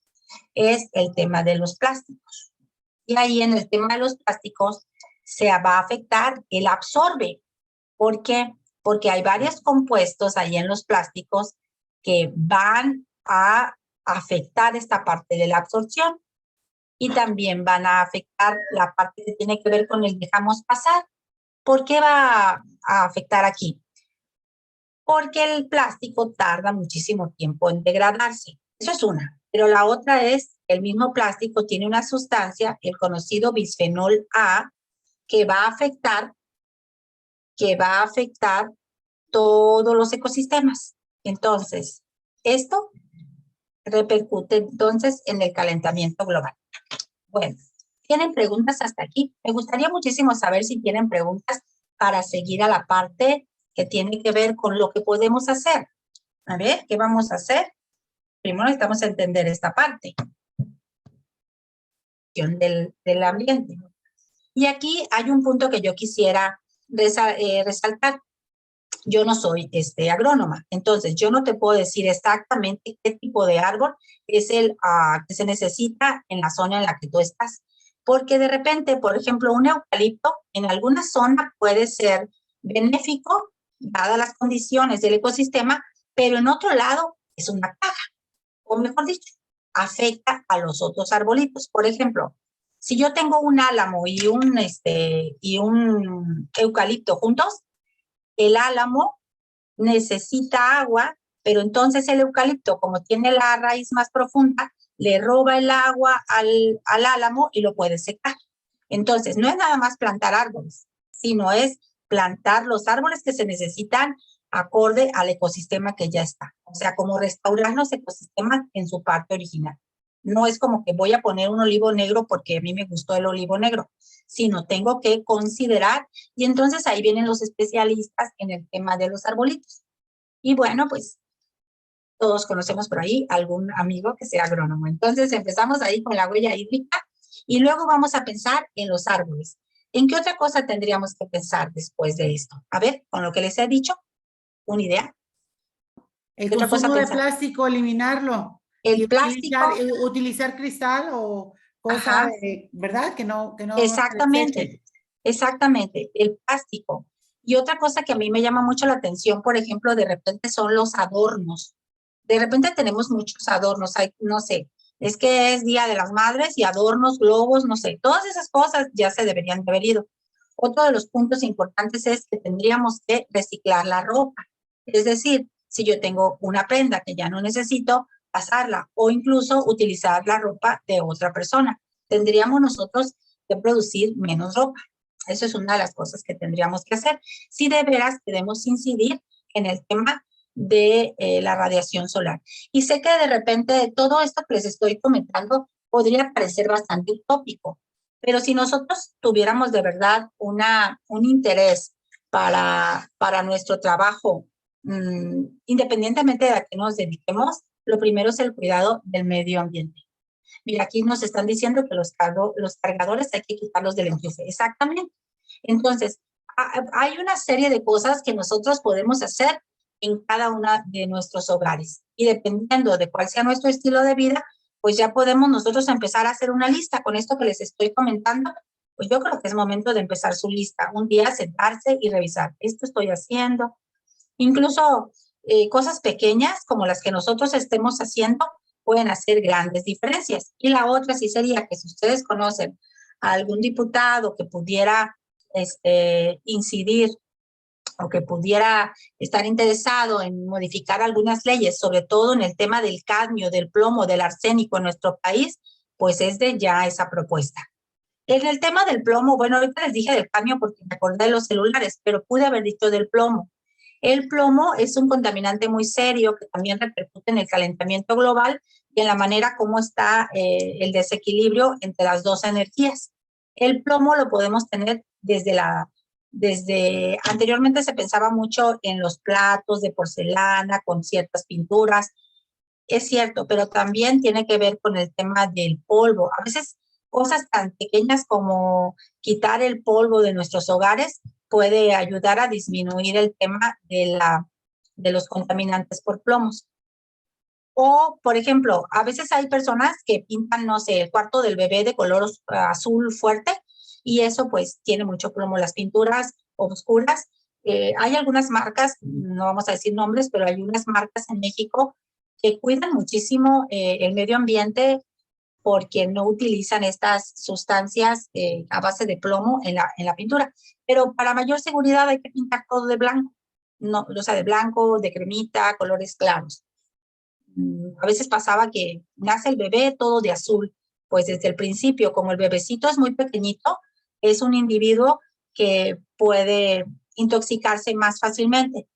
es el tema de los plásticos. Y ahí en el tema de los plásticos se va a afectar el absorbe. ¿Por qué? Porque hay varios compuestos ahí en los plásticos que van a afectar esta parte de la absorción y también van a afectar la parte que tiene que ver con el dejamos pasar. ¿Por qué va a afectar aquí? Porque el plástico tarda muchísimo tiempo en degradarse. Eso es una. Pero la otra es, el mismo plástico tiene una sustancia, el conocido bisfenol A, que va a afectar todos los ecosistemas. Entonces, esto repercute entonces en el calentamiento global. Bueno, ¿tienen preguntas hasta aquí? Me gustaría muchísimo saber si tienen preguntas para seguir a la parte que tiene que ver con lo que podemos hacer. A ver, ¿qué vamos a hacer? Primero necesitamos entender esta parte del ambiente. Y aquí hay un punto que yo quisiera resaltar. Yo no soy agrónoma, entonces yo no te puedo decir exactamente qué tipo de árbol es el que se necesita en la zona en la que tú estás, porque de repente, por ejemplo, un eucalipto en alguna zona puede ser benéfico, dadas las condiciones del ecosistema, pero en otro lado es una plaga, o mejor dicho, afecta a los otros arbolitos. Por ejemplo, si yo tengo un álamo y un eucalipto juntos, el álamo necesita agua, pero entonces el eucalipto, como tiene la raíz más profunda, le roba el agua al álamo y lo puede secar. Entonces, no es nada más plantar árboles, sino es plantar los árboles que se necesitan acorde al ecosistema que ya está. O sea, como restaurar los ecosistemas en su parte original. No es como que voy a poner un olivo negro porque a mí me gustó el olivo negro, sino tengo que considerar, y entonces ahí vienen los especialistas en el tema de los arbolitos. Y bueno, pues todos conocemos por ahí algún amigo que sea agrónomo. Entonces empezamos ahí con la huella hídrica y luego vamos a pensar en los árboles. ¿En qué otra cosa tendríamos que pensar después de esto? A ver, con lo que les he dicho, ¿una idea? El consumo de plástico, eliminarlo. El plástico. Utilizar cristal o cosa, ¿verdad? Que no. Exactamente, exactamente, el plástico. Y otra cosa que a mí me llama mucho la atención, por ejemplo, de repente son los adornos. De repente tenemos muchos adornos, no sé, es que es Día de las Madres y adornos, globos, no sé, todas esas cosas ya se deberían de haber ido. Otro de los puntos importantes es que tendríamos que reciclar la ropa. Es decir, si yo tengo una prenda que ya no necesito, pasarla o incluso utilizar la ropa de otra persona. Tendríamos nosotros que producir menos ropa. Eso es una de las cosas que tendríamos que hacer. Si de veras queremos incidir en el tema de la radiación solar. Y sé que de repente todo esto que les estoy comentando podría parecer bastante utópico, pero si nosotros tuviéramos de verdad un interés para nuestro trabajo, independientemente de a qué nos dediquemos, lo primero es el cuidado del medio ambiente. Mira, aquí nos están diciendo que los cargadores hay que quitarlos del enchufe. Exactamente. Entonces, hay una serie de cosas que nosotros podemos hacer en cada una de nuestros hogares. Y dependiendo de cuál sea nuestro estilo de vida, pues ya podemos nosotros empezar a hacer una lista. Con esto que les estoy comentando, pues yo creo que es momento de empezar su lista. Un día sentarse y revisar. Esto estoy haciendo. Incluso cosas pequeñas como las que nosotros estemos haciendo pueden hacer grandes diferencias. Y la otra sí sería que si ustedes conocen a algún diputado que pudiera incidir o que pudiera estar interesado en modificar algunas leyes, sobre todo en el tema del cadmio, del plomo, del arsénico en nuestro país, pues es de ya esa propuesta. En el tema del plomo, bueno, ahorita les dije del cadmio porque me acordé de los celulares, pero pude haber dicho del plomo. El plomo es un contaminante muy serio que también repercute en el calentamiento global y en la manera como está el desequilibrio entre las dos energías. El plomo lo podemos tener desde anteriormente se pensaba mucho en los platos de porcelana con ciertas pinturas. Es cierto, pero también tiene que ver con el tema del polvo. A veces cosas tan pequeñas como quitar el polvo de nuestros hogares puede ayudar a disminuir el tema de los contaminantes por plomos. O, por ejemplo, a veces hay personas que pintan, no sé, el cuarto del bebé de color azul fuerte y eso pues tiene mucho plomo. Las pinturas oscuras, hay algunas marcas, no vamos a decir nombres, pero hay unas marcas en México que cuidan muchísimo el medio ambiente porque no utilizan estas sustancias a base de plomo en la pintura. Pero para mayor seguridad hay que pintar todo de blanco, no, o sea, de blanco, de cremita, colores claros. A veces pasaba que nace el bebé todo de azul, pues desde el principio, como el bebecito es muy pequeñito, es un individuo que puede intoxicarse más fácilmente.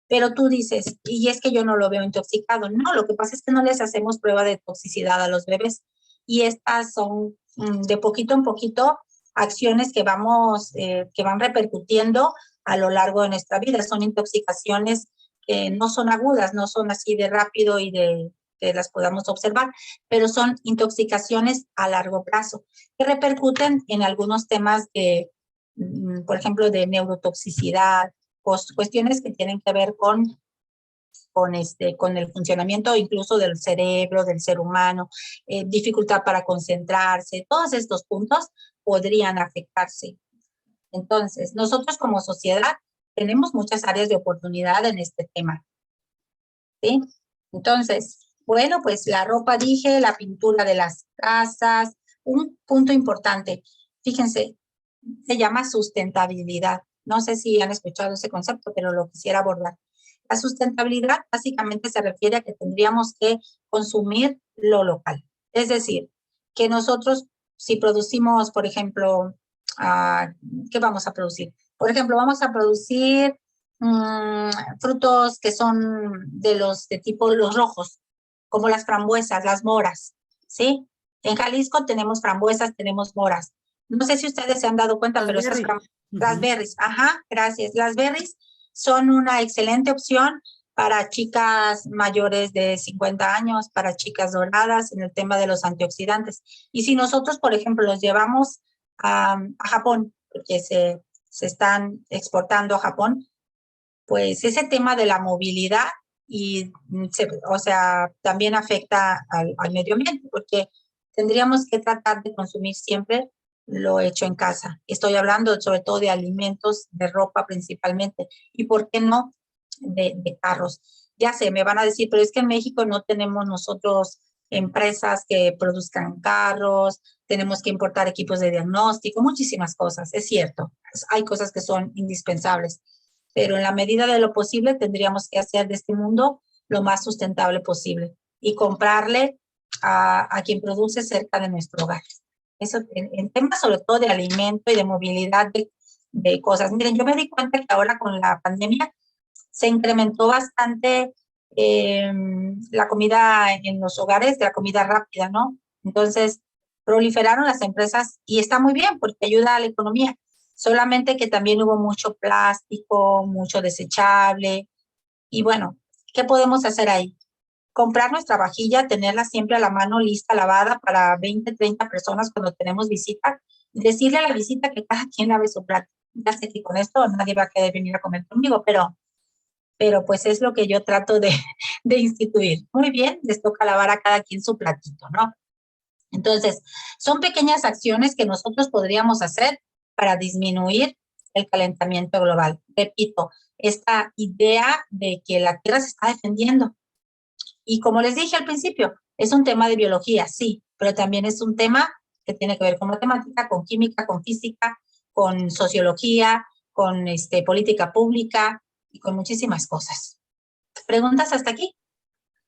Pero tú dices, y es que yo no lo veo intoxicado. No, lo que pasa es que no les hacemos prueba de toxicidad a los bebés. Y estas son de poquito en poquito acciones que van repercutiendo a lo largo de nuestra vida. Son intoxicaciones que no son agudas, no son así de rápido y que las podamos observar, pero son intoxicaciones a largo plazo que repercuten en algunos temas por ejemplo, de neurotoxicidad, cuestiones que tienen que ver con el funcionamiento incluso del cerebro, del ser humano, dificultad para concentrarse, todos estos puntos podrían afectarse. Entonces, nosotros como sociedad tenemos muchas áreas de oportunidad en este tema, ¿sí? Entonces, bueno, pues la ropa dije, la pintura de las casas, un punto importante, fíjense, se llama sustentabilidad. No sé si han escuchado ese concepto, pero lo quisiera abordar. La sustentabilidad básicamente se refiere a que tendríamos que consumir lo local. Es decir, que nosotros, si producimos, por ejemplo, ¿qué vamos a producir? Por ejemplo, vamos a producir frutos que son de tipo los rojos, como las frambuesas, las moras, ¿sí? En Jalisco tenemos frambuesas, tenemos moras. No sé si ustedes se han dado cuenta, pero esas las berries, ajá, gracias. Las berries son una excelente opción para chicas mayores de 50 años, para chicas doradas en el tema de los antioxidantes. Y si nosotros, por ejemplo, los llevamos a Japón, porque se están exportando a Japón, pues ese tema de la movilidad o sea, también afecta al medio ambiente, porque tendríamos que tratar de consumir siempre lo hecho en casa. Estoy hablando sobre todo de alimentos, de ropa principalmente, y por qué no de carros. Ya sé, me van a decir, pero es que en México no tenemos nosotros empresas que produzcan carros, tenemos que importar equipos de diagnóstico, muchísimas cosas, es cierto, hay cosas que son indispensables, pero en la medida de lo posible tendríamos que hacer de este mundo lo más sustentable posible. y comprarle a quien produce cerca de nuestro hogar. Eso en temas sobre todo de alimento y de movilidad de cosas. Miren, yo me di cuenta que ahora con la pandemia se incrementó bastante la comida en los hogares, de la comida rápida, ¿no? Entonces, proliferaron las empresas y está muy bien porque ayuda a la economía. Solamente que también hubo mucho plástico, mucho desechable. Y bueno, ¿qué podemos hacer ahí? Comprar nuestra vajilla, tenerla siempre a la mano lista, lavada para 20, 30 personas cuando tenemos visita. Decirle a la visita que cada quien lave su plato. Ya sé que con esto nadie va a querer venir a comer conmigo, pero pues es lo que yo trato de instituir. Muy bien, les toca lavar a cada quien su platito, ¿no? Entonces, son pequeñas acciones que nosotros podríamos hacer para disminuir el calentamiento global. Repito, esta idea de que la Tierra se está defendiendo. Y como les dije al principio, es un tema de biología, sí, pero también es un tema que tiene que ver con matemática, con química, con física, con sociología, con política pública y con muchísimas cosas. ¿Preguntas hasta aquí?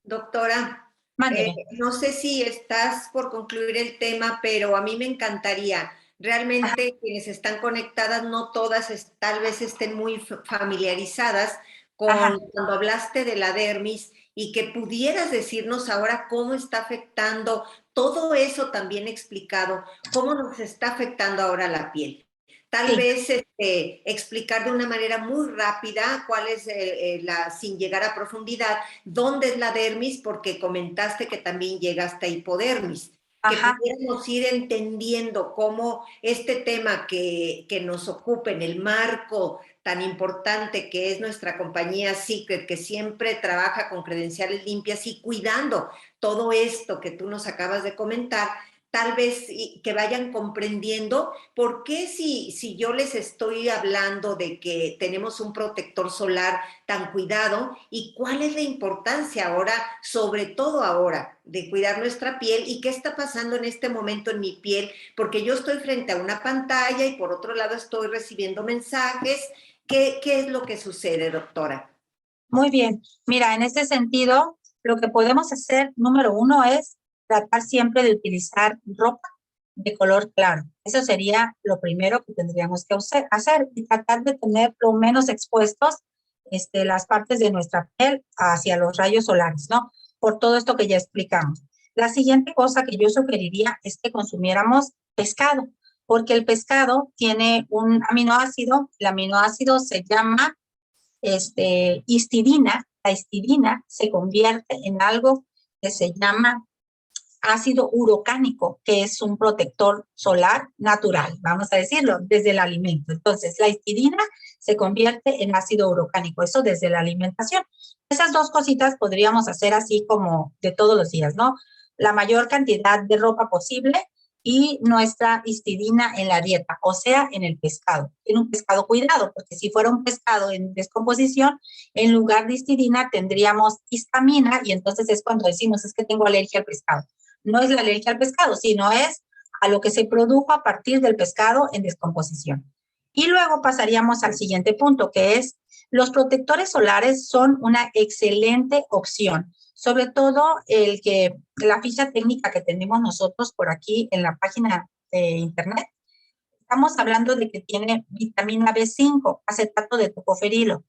Doctora, Mándeme. no sé si estás por concluir el tema, pero a mí me encantaría. Realmente quienes están conectadas, no todas tal vez estén muy familiarizadas con cuando hablaste de la dermis y que pudieras decirnos ahora cómo está afectando todo eso también explicado, cómo nos está afectando ahora la piel. Tal vez explicar de una manera muy rápida cuál es sin llegar a profundidad, dónde es la dermis, porque comentaste que también llega hasta hipodermis. Que pudiéramos ir entendiendo cómo este tema que nos ocupa en el marco tan importante que es nuestra compañía Secret, que siempre trabaja con credenciales limpias y cuidando todo esto que tú nos acabas de comentar, tal vez que vayan comprendiendo por qué si yo les estoy hablando de que tenemos un protector solar tan cuidado y cuál es la importancia ahora, sobre todo ahora, de cuidar nuestra piel y qué está pasando en este momento en mi piel, porque yo estoy frente a una pantalla y por otro lado estoy recibiendo mensajes. ¿Qué es lo que sucede, doctora? Muy bien. Mira, en ese sentido, lo que podemos hacer, número uno, es tratar siempre de utilizar ropa de color claro. Eso sería lo primero que tendríamos que hacer y tratar de tener lo menos expuestos las partes de nuestra piel hacia los rayos solares, ¿no? Por todo esto que ya explicamos. La siguiente cosa que yo sugeriría es que consumiéramos pescado, porque el pescado tiene un aminoácido, el aminoácido se llama histidina. La histidina se convierte en algo que se llama ácido urocánico, que es un protector solar natural, vamos a decirlo, desde el alimento. Entonces, la histidina se convierte en ácido urocánico, eso desde la alimentación. Esas dos cositas podríamos hacer así como de todos los días, ¿no? La mayor cantidad de ropa posible y nuestra histidina en la dieta, o sea, en el pescado. En un pescado cuidado, porque si fuera un pescado en descomposición, en lugar de histidina tendríamos histamina y entonces es cuando decimos es que tengo alergia al pescado. No es la alergia al pescado, sino es a lo que se produjo a partir del pescado en descomposición. Y luego pasaríamos al siguiente punto, que es los protectores solares son una excelente opción. Sobre todo la ficha técnica que tenemos nosotros por aquí en la página de internet. Estamos hablando de que tiene vitamina B5, acetato de tocoferilo.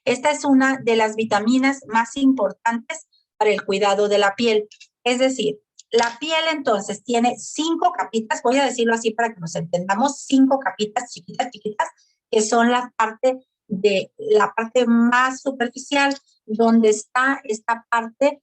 Esta es una de las vitaminas más importantes para el cuidado de la piel. Es decir, la piel entonces tiene 5 capitas, voy a decirlo así para que nos entendamos, 5 capitas chiquitas, que son la parte más superficial, donde está esta parte,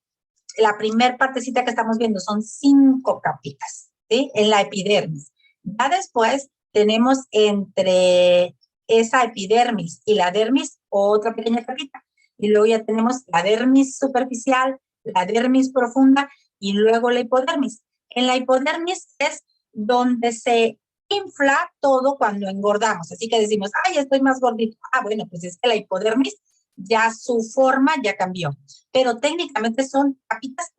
la primer partecita que estamos viendo, son 5 capitas, ¿sí? En la epidermis. Ya después tenemos entre esa epidermis y la dermis otra pequeña capita. Y luego ya tenemos la dermis superficial, la dermis profunda y luego la hipodermis. En la hipodermis es donde se infla todo cuando engordamos. Así que decimos, ay, estoy más gordito. Ah, bueno, pues es que la hipodermis ya su forma ya cambió. Pero técnicamente son capitas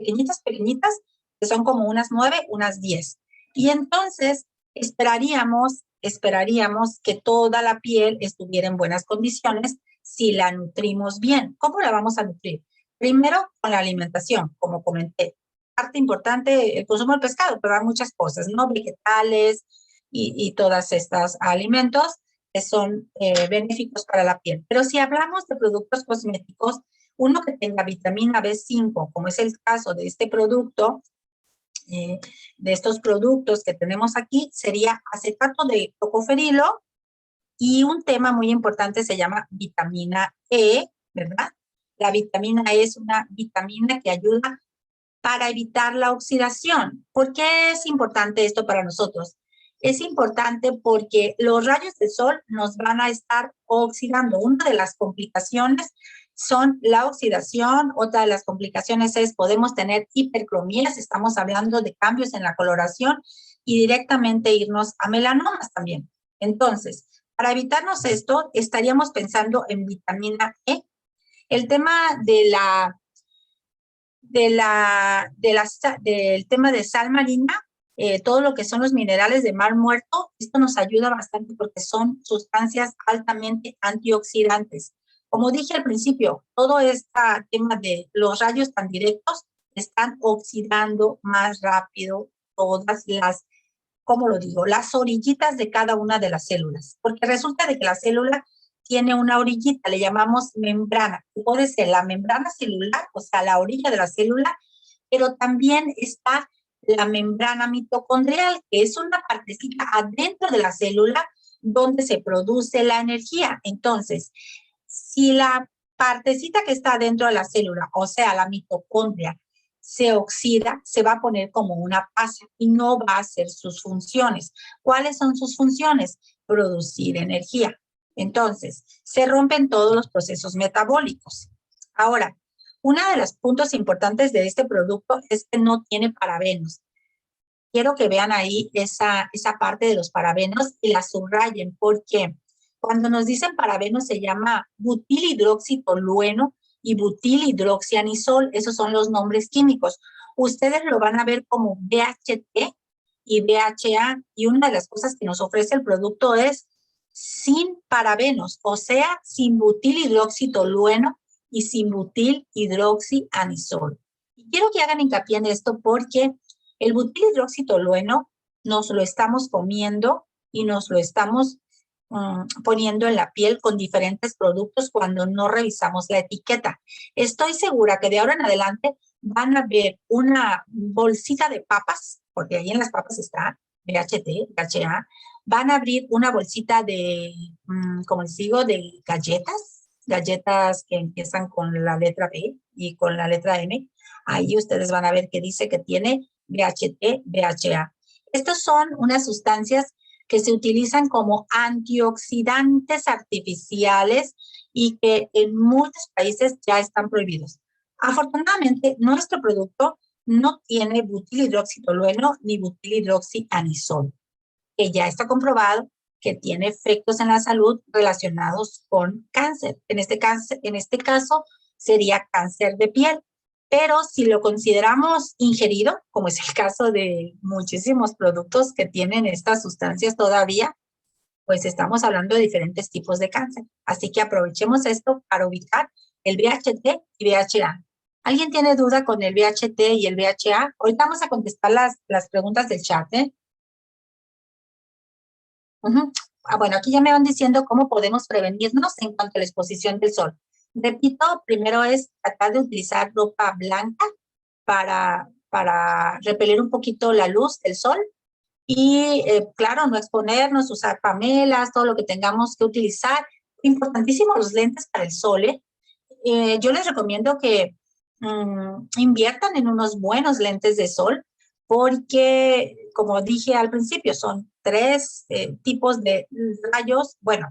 pequeñitas, que son como unas 9, unas 10. Y entonces esperaríamos que toda la piel estuviera en buenas condiciones si la nutrimos bien. ¿Cómo la vamos a nutrir? Primero, con la alimentación, como comenté. Parte importante, el consumo del pescado, pero hay muchas cosas, ¿no? Vegetales y todos estos alimentos que son benéficos para la piel. Pero si hablamos de productos cosméticos, uno que tenga vitamina B5, como es el caso de este producto, de estos productos que tenemos aquí, sería acetato de tocoferilo, y un tema muy importante se llama vitamina E, ¿verdad? La vitamina E es una vitamina que ayuda para evitar la oxidación. ¿Por qué es importante esto para nosotros? Es importante porque los rayos del sol nos van a estar oxidando. Una de las complicaciones son la oxidación, otra de las complicaciones es podemos tener hipercromías, estamos hablando de cambios en la coloración y directamente irnos a melanomas también. Entonces, para evitarnos esto, estaríamos pensando en vitamina E. El tema del tema de sal marina, todo lo que son los minerales de mar muerto, esto nos ayuda bastante porque son sustancias altamente antioxidantes. Como dije al principio, todo este tema de los rayos tan directos están oxidando más rápido todas las, ¿cómo lo digo? Las orillitas de cada una de las células, porque resulta de que la célula tiene una orillita, le llamamos membrana. Puede ser la membrana celular, o sea, la orilla de la célula, pero también está la membrana mitocondrial, que es una partecita adentro de la célula donde se produce la energía. Entonces, si la partecita que está dentro de la célula, o sea, la mitocondria, se oxida, se va a poner como una pasa y no va a hacer sus funciones. ¿Cuáles son sus funciones? Producir energía. Entonces, se rompen todos los procesos metabólicos. Ahora, uno de los puntos importantes de este producto es que no tiene parabenos. Quiero que vean ahí esa parte de los parabenos y la subrayen, porque cuando nos dicen parabenos se llama butilhidroxitolueno y butilhidroxianisol. Esos son los nombres químicos. Ustedes lo van a ver como BHT y BHA, y una de las cosas que nos ofrece el producto es sin parabenos, o sea, sin butilhidroxitolueno y sin butilhidroxianisol. Y quiero que hagan hincapié en esto porque el butilhidroxitolueno nos lo estamos comiendo y nos lo estamos poniendo en la piel con diferentes productos cuando no revisamos la etiqueta. Estoy segura que de ahora en adelante van a ver una bolsita de papas, porque ahí en las papas está BHT, BHA, van a abrir una bolsita de, como les digo, de galletas que empiezan con la letra B y con la letra M. Ahí ustedes van a ver que dice que tiene BHT, BHA. Estas son unas sustancias que se utilizan como antioxidantes artificiales y que en muchos países ya están prohibidos. Afortunadamente, nuestro producto no tiene butilhidroxitolueno ni butilhidroxianisol, que ya está comprobado que tiene efectos en la salud relacionados con cáncer. En este caso sería cáncer de piel. Pero si lo consideramos ingerido, como es el caso de muchísimos productos que tienen estas sustancias todavía, pues estamos hablando de diferentes tipos de cáncer. Así que aprovechemos esto para ubicar el BHT y BHA. ¿Alguien tiene duda con el BHT y el BHA? Ahorita vamos a contestar las preguntas del chat, ¿eh? Bueno, aquí ya me van diciendo cómo podemos prevenirnos en cuanto a la exposición del sol. Repito, primero es tratar de utilizar ropa blanca para repeler un poquito la luz del sol y, claro, no exponernos, usar pamelas, todo lo que tengamos que utilizar. Importantísimo los lentes para el sol, ¿eh? Yo les recomiendo que inviertan en unos buenos lentes de sol porque, como dije al principio, son 3 tipos de rayos. Bueno,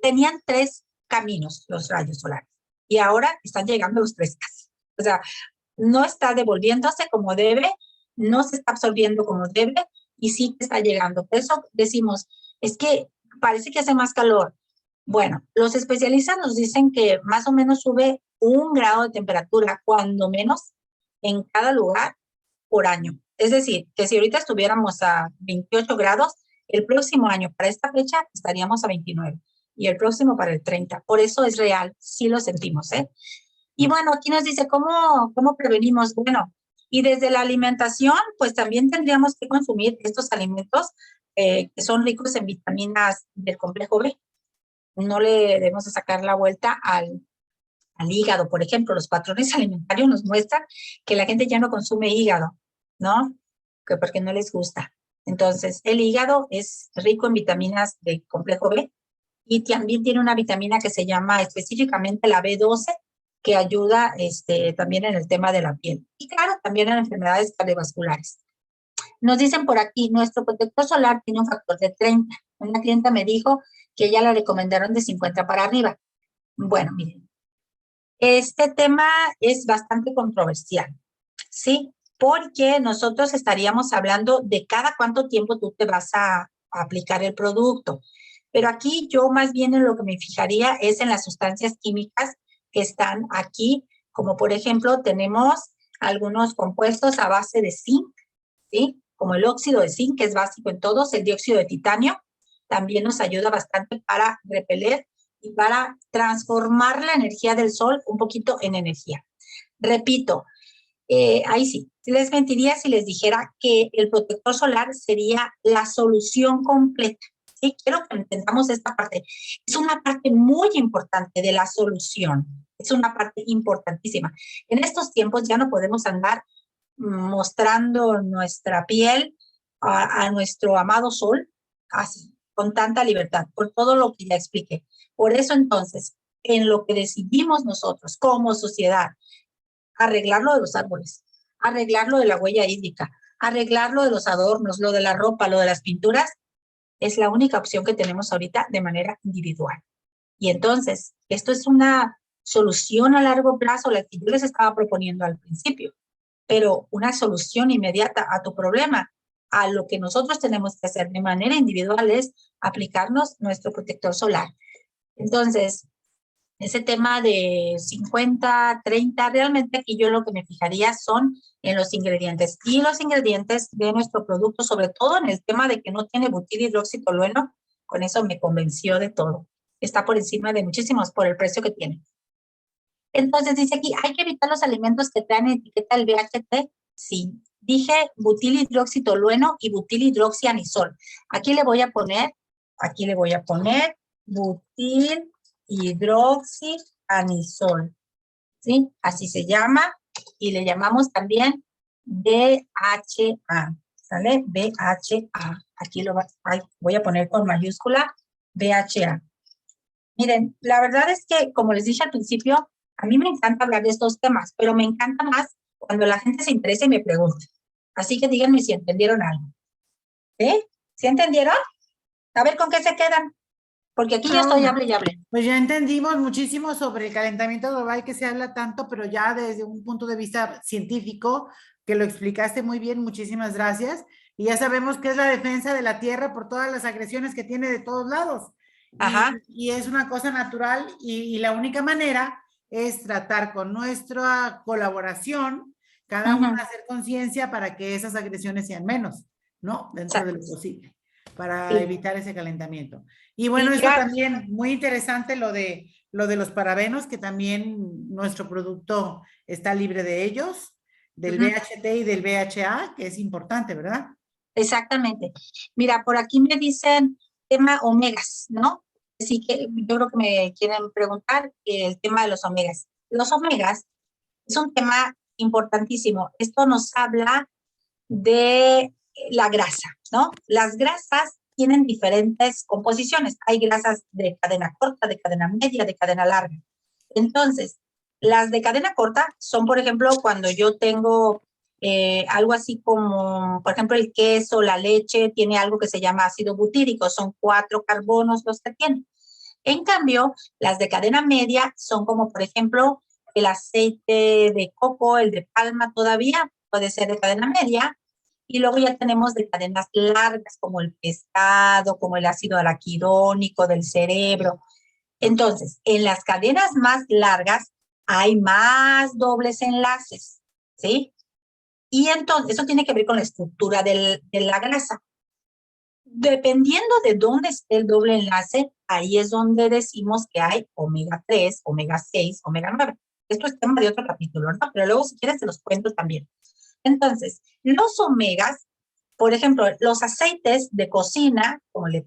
tenían 3 caminos los rayos solares y ahora están llegando los 3 casi. O sea, no está devolviéndose como debe, no se está absorbiendo como debe y sí que está llegando. Por eso decimos, es que parece que hace más calor. Bueno, los especialistas nos dicen que más o menos sube 1 grado de temperatura, cuando menos, en cada lugar por año. Es decir, que si ahorita estuviéramos a 28 grados, el próximo año para esta fecha estaríamos a 29 y el próximo para el 30. Por eso es real, sí lo sentimos, ¿eh? Y bueno, aquí nos dice, ¿cómo prevenimos? Bueno, y desde la alimentación, pues también tendríamos que consumir estos alimentos que son ricos en vitaminas del complejo B. No le debemos de sacar la vuelta al hígado, por ejemplo. Los patrones alimentarios nos muestran que la gente ya no consume hígado, ¿no? Que porque no les gusta. Entonces, el hígado es rico en vitaminas del complejo B y también tiene una vitamina que se llama específicamente la B12, que ayuda también en el tema de la piel. Y claro, también en enfermedades cardiovasculares. Nos dicen por aquí, nuestro protector solar tiene un factor de 30. Una clienta me dijo que ella la recomendaron de 50 para arriba. Bueno, miren, este tema es bastante controversial, ¿sí? Porque nosotros estaríamos hablando de cada cuánto tiempo tú te vas a aplicar el producto. Pero aquí yo más bien en lo que me fijaría es en las sustancias químicas que están aquí, como por ejemplo tenemos algunos compuestos a base de zinc, ¿sí? Como el óxido de zinc, que es básico en todos, el dióxido de titanio, también nos ayuda bastante para repeler y para transformar la energía del sol un poquito en energía. Repito, ahí sí, les mentiría si les dijera que el protector solar sería la solución completa. Sí, quiero que entendamos esta parte. Es una parte muy importante de la solución. Es una parte importantísima. En estos tiempos ya no podemos andar mostrando nuestra piel a nuestro amado sol así, con tanta libertad, por todo lo que ya expliqué. Por eso entonces, en lo que decidimos nosotros como sociedad, arreglar lo de los árboles, arreglar lo de la huella hídrica, arreglar lo de los adornos, lo de la ropa, lo de las pinturas, es la única opción que tenemos ahorita de manera individual. Y entonces, esto es una solución a largo plazo, la que yo les estaba proponiendo al principio, pero una solución inmediata a tu problema, a lo que nosotros tenemos que hacer de manera individual es aplicarnos nuestro protector solar. Entonces, ese tema de 50, 30, realmente aquí yo lo que me fijaría son en los ingredientes. Y los ingredientes de nuestro producto, sobre todo en el tema de que no tiene butilhidroxitolueno, con eso me convenció de todo. Está por encima de muchísimos por el precio que tiene. Entonces dice aquí, ¿hay que evitar los alimentos que traen etiqueta del BHT? Sí. Dije butilhidroxitolueno y butilhidroxianisol. Aquí le voy a poner butilhidroxianisol, ¿sí? Así se llama y le llamamos también BHA, ¿sale? BHA. Aquí voy a poner con mayúscula BHA. Miren, la verdad es que, como les dije al principio, a mí me encanta hablar de estos temas, pero me encanta más cuando la gente se interesa y me pregunta. Así que díganme si entendieron algo. ¿Sí? ¿Sí entendieron? A ver, ¿con qué se quedan? Porque aquí ya estoy, hable y hable. Pues ya entendimos muchísimo sobre el calentamiento global que se habla tanto, pero ya desde un punto de vista científico, que lo explicaste muy bien, muchísimas gracias. Y ya sabemos que es la defensa de la Tierra por todas las agresiones que tiene de todos lados. Ajá. Y es una cosa natural y la única manera es tratar con nuestra colaboración, cada uno hacer conciencia para que esas agresiones sean menos, ¿no? Dentro de lo posible, para evitar ese calentamiento. Y bueno, esto también muy interesante lo de los parabenos, que también nuestro producto está libre de ellos, del BHT y del BHA, que es importante, ¿verdad? Exactamente. Mira, por aquí me dicen tema omegas, ¿no? Así que yo creo que me quieren preguntar el tema de los omegas. Los omegas es un tema importantísimo. Esto nos habla de la grasa, ¿no? Las grasas tienen diferentes composiciones. Hay grasas de cadena corta, de cadena media, de cadena larga. Entonces, las de cadena corta son, por ejemplo, cuando yo tengo algo así como, por ejemplo, el queso, la leche, tiene algo que se llama ácido butírico, son 4 carbonos los que tiene. En cambio, las de cadena media son como, por ejemplo, el aceite de coco, el de palma todavía, puede ser de cadena media, y luego ya tenemos de cadenas largas, como el pescado, como el ácido araquidónico del cerebro. Entonces, en las cadenas más largas hay más dobles enlaces, ¿sí? Y entonces, eso tiene que ver con la estructura de la grasa. Dependiendo de dónde esté el doble enlace, ahí es donde decimos que hay omega 3, omega 6, omega 9. Esto es tema de otro capítulo, ¿no? Pero luego si quieres te los cuento también. Entonces, los omegas, por ejemplo, los aceites de cocina, como el de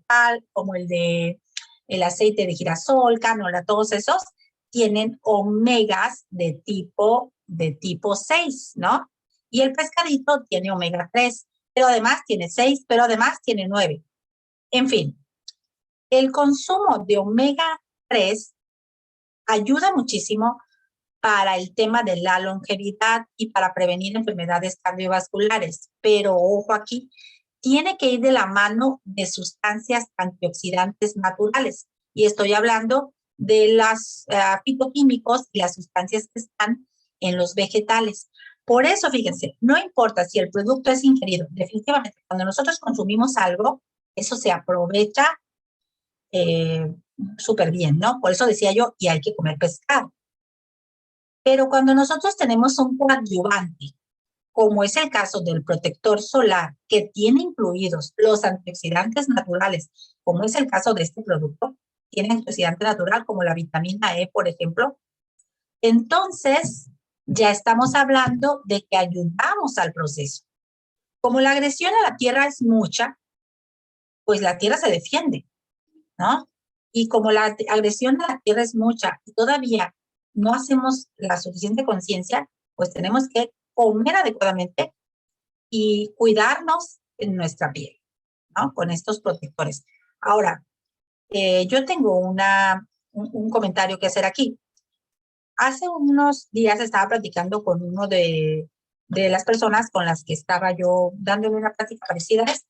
como el aceite de girasol, canola, todos esos, tienen omegas de tipo 6, ¿no? Y el pescadito tiene omega 3, pero además tiene 6, pero además tiene 9. En fin, el consumo de omega 3 ayuda muchísimo para el tema de la longevidad y para prevenir enfermedades cardiovasculares. Pero ojo aquí, tiene que ir de la mano de sustancias antioxidantes naturales. Y estoy hablando de los fitoquímicos y las sustancias que están en los vegetales. Por eso, fíjense, no importa si el producto es ingerido, definitivamente, cuando nosotros consumimos algo, eso se aprovecha súper bien, ¿no? Por eso decía yo, y hay que comer pescado. Pero cuando nosotros tenemos un coadyuvante, como es el caso del protector solar, que tiene incluidos los antioxidantes naturales, como es el caso de este producto, tiene antioxidante natural como la vitamina E, por ejemplo, entonces ya estamos hablando de que ayudamos al proceso. Como la agresión a la tierra es mucha, pues la tierra se defiende, ¿no? Y como la agresión a la tierra es mucha y todavía no hacemos la suficiente conciencia, pues tenemos que comer adecuadamente y cuidarnos en nuestra piel, ¿no? Con estos protectores. Ahora, yo tengo un comentario que hacer aquí. Hace unos días estaba platicando con uno de las personas con las que estaba yo dándole una plática parecida a esta,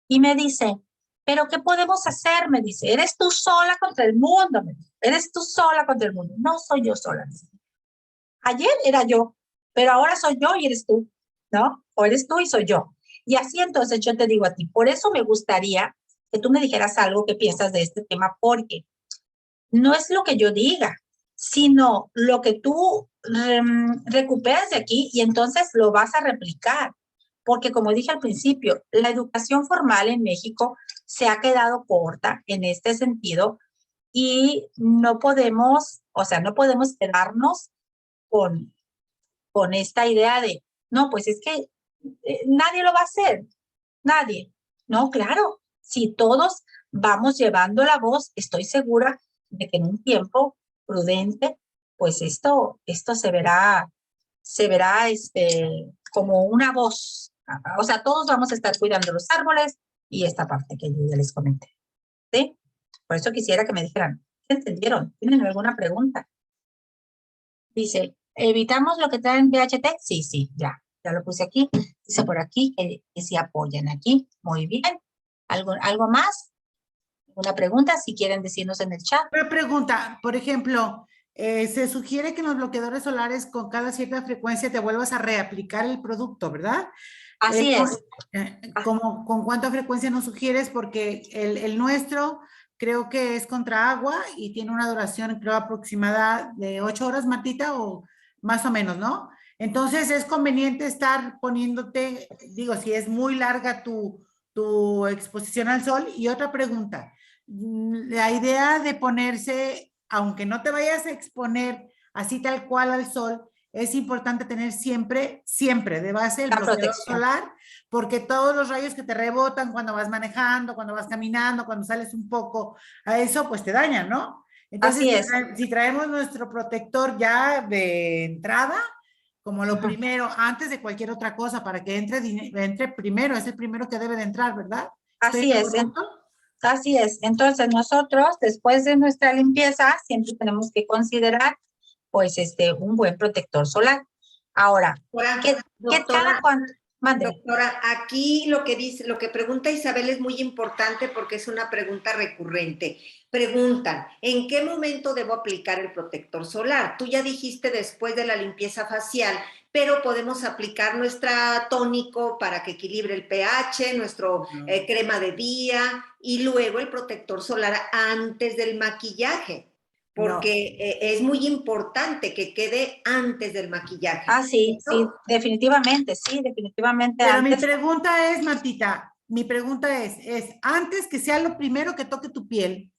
y me dice, ¿pero qué podemos hacer? Me dice, eres tú sola contra el mundo. Me dice, eres tú sola contra el mundo. No soy yo sola. Ayer era yo, pero ahora soy yo y eres tú, ¿no? O eres tú y soy yo. Y así entonces yo te digo a ti, por eso me gustaría que tú me dijeras algo que piensas de este tema, porque no es lo que yo diga, sino lo que tú recuperas de aquí y entonces lo vas a replicar. Porque como dije al principio, la educación formal en México se ha quedado corta en este sentido y no podemos, o sea, no podemos quedarnos con esta idea de, no, pues es que nadie lo va a hacer, nadie. No, claro, si todos vamos llevando la voz, estoy segura de que en un tiempo prudente, pues esto se verá como una voz. O sea, todos vamos a estar cuidando los árboles y esta parte que yo ya les comenté. ¿Sí? Por eso quisiera que me dijeran, ¿qué entendieron? ¿Tienen alguna pregunta? Dice, ¿evitamos lo que traen DHT? Sí, sí, ya lo puse aquí. Dice por aquí que sí apoyan aquí. Muy bien. ¿Algo más? ¿Una pregunta? Si quieren decirnos en el chat. Una pregunta, por ejemplo, se sugiere que en los bloqueadores solares con cada cierta frecuencia te vuelvas a reaplicar el producto, ¿verdad? Así es. ¿Con cuánta frecuencia nos sugieres? Porque el nuestro creo que es contra agua y tiene una duración, creo, aproximada de 8 horas, Martita, o más o menos, ¿no? Entonces es conveniente estar poniéndote, digo, si es muy larga tu exposición al sol. Y otra pregunta, la idea de ponerse, aunque no te vayas a exponer así tal cual al sol, es importante tener siempre de base el bloqueador solar, porque todos los rayos que te rebotan cuando vas manejando, cuando vas caminando, cuando sales un poco a eso, pues te dañan, ¿no? Entonces, si traemos nuestro protector ya de entrada, como lo primero, antes de cualquier otra cosa, para que entre primero, es el primero que debe de entrar, ¿verdad? Así es. Así es. Entonces, nosotros, después de nuestra limpieza, siempre tenemos que considerar pues un buen protector solar. Ahora, ¿qué tal cuando? Doctora, aquí lo que pregunta Isabel es muy importante porque es una pregunta recurrente. Preguntan, ¿en qué momento debo aplicar el protector solar? Tú ya dijiste después de la limpieza facial, pero podemos aplicar nuestra tónico para que equilibre el pH, nuestro crema de día y luego el protector solar antes del maquillaje. Porque es muy importante que quede antes del maquillaje. Ah, sí, ¿no? Sí, definitivamente. Pero antes. Mi pregunta es, Martita, es antes que sea lo primero que toque tu piel,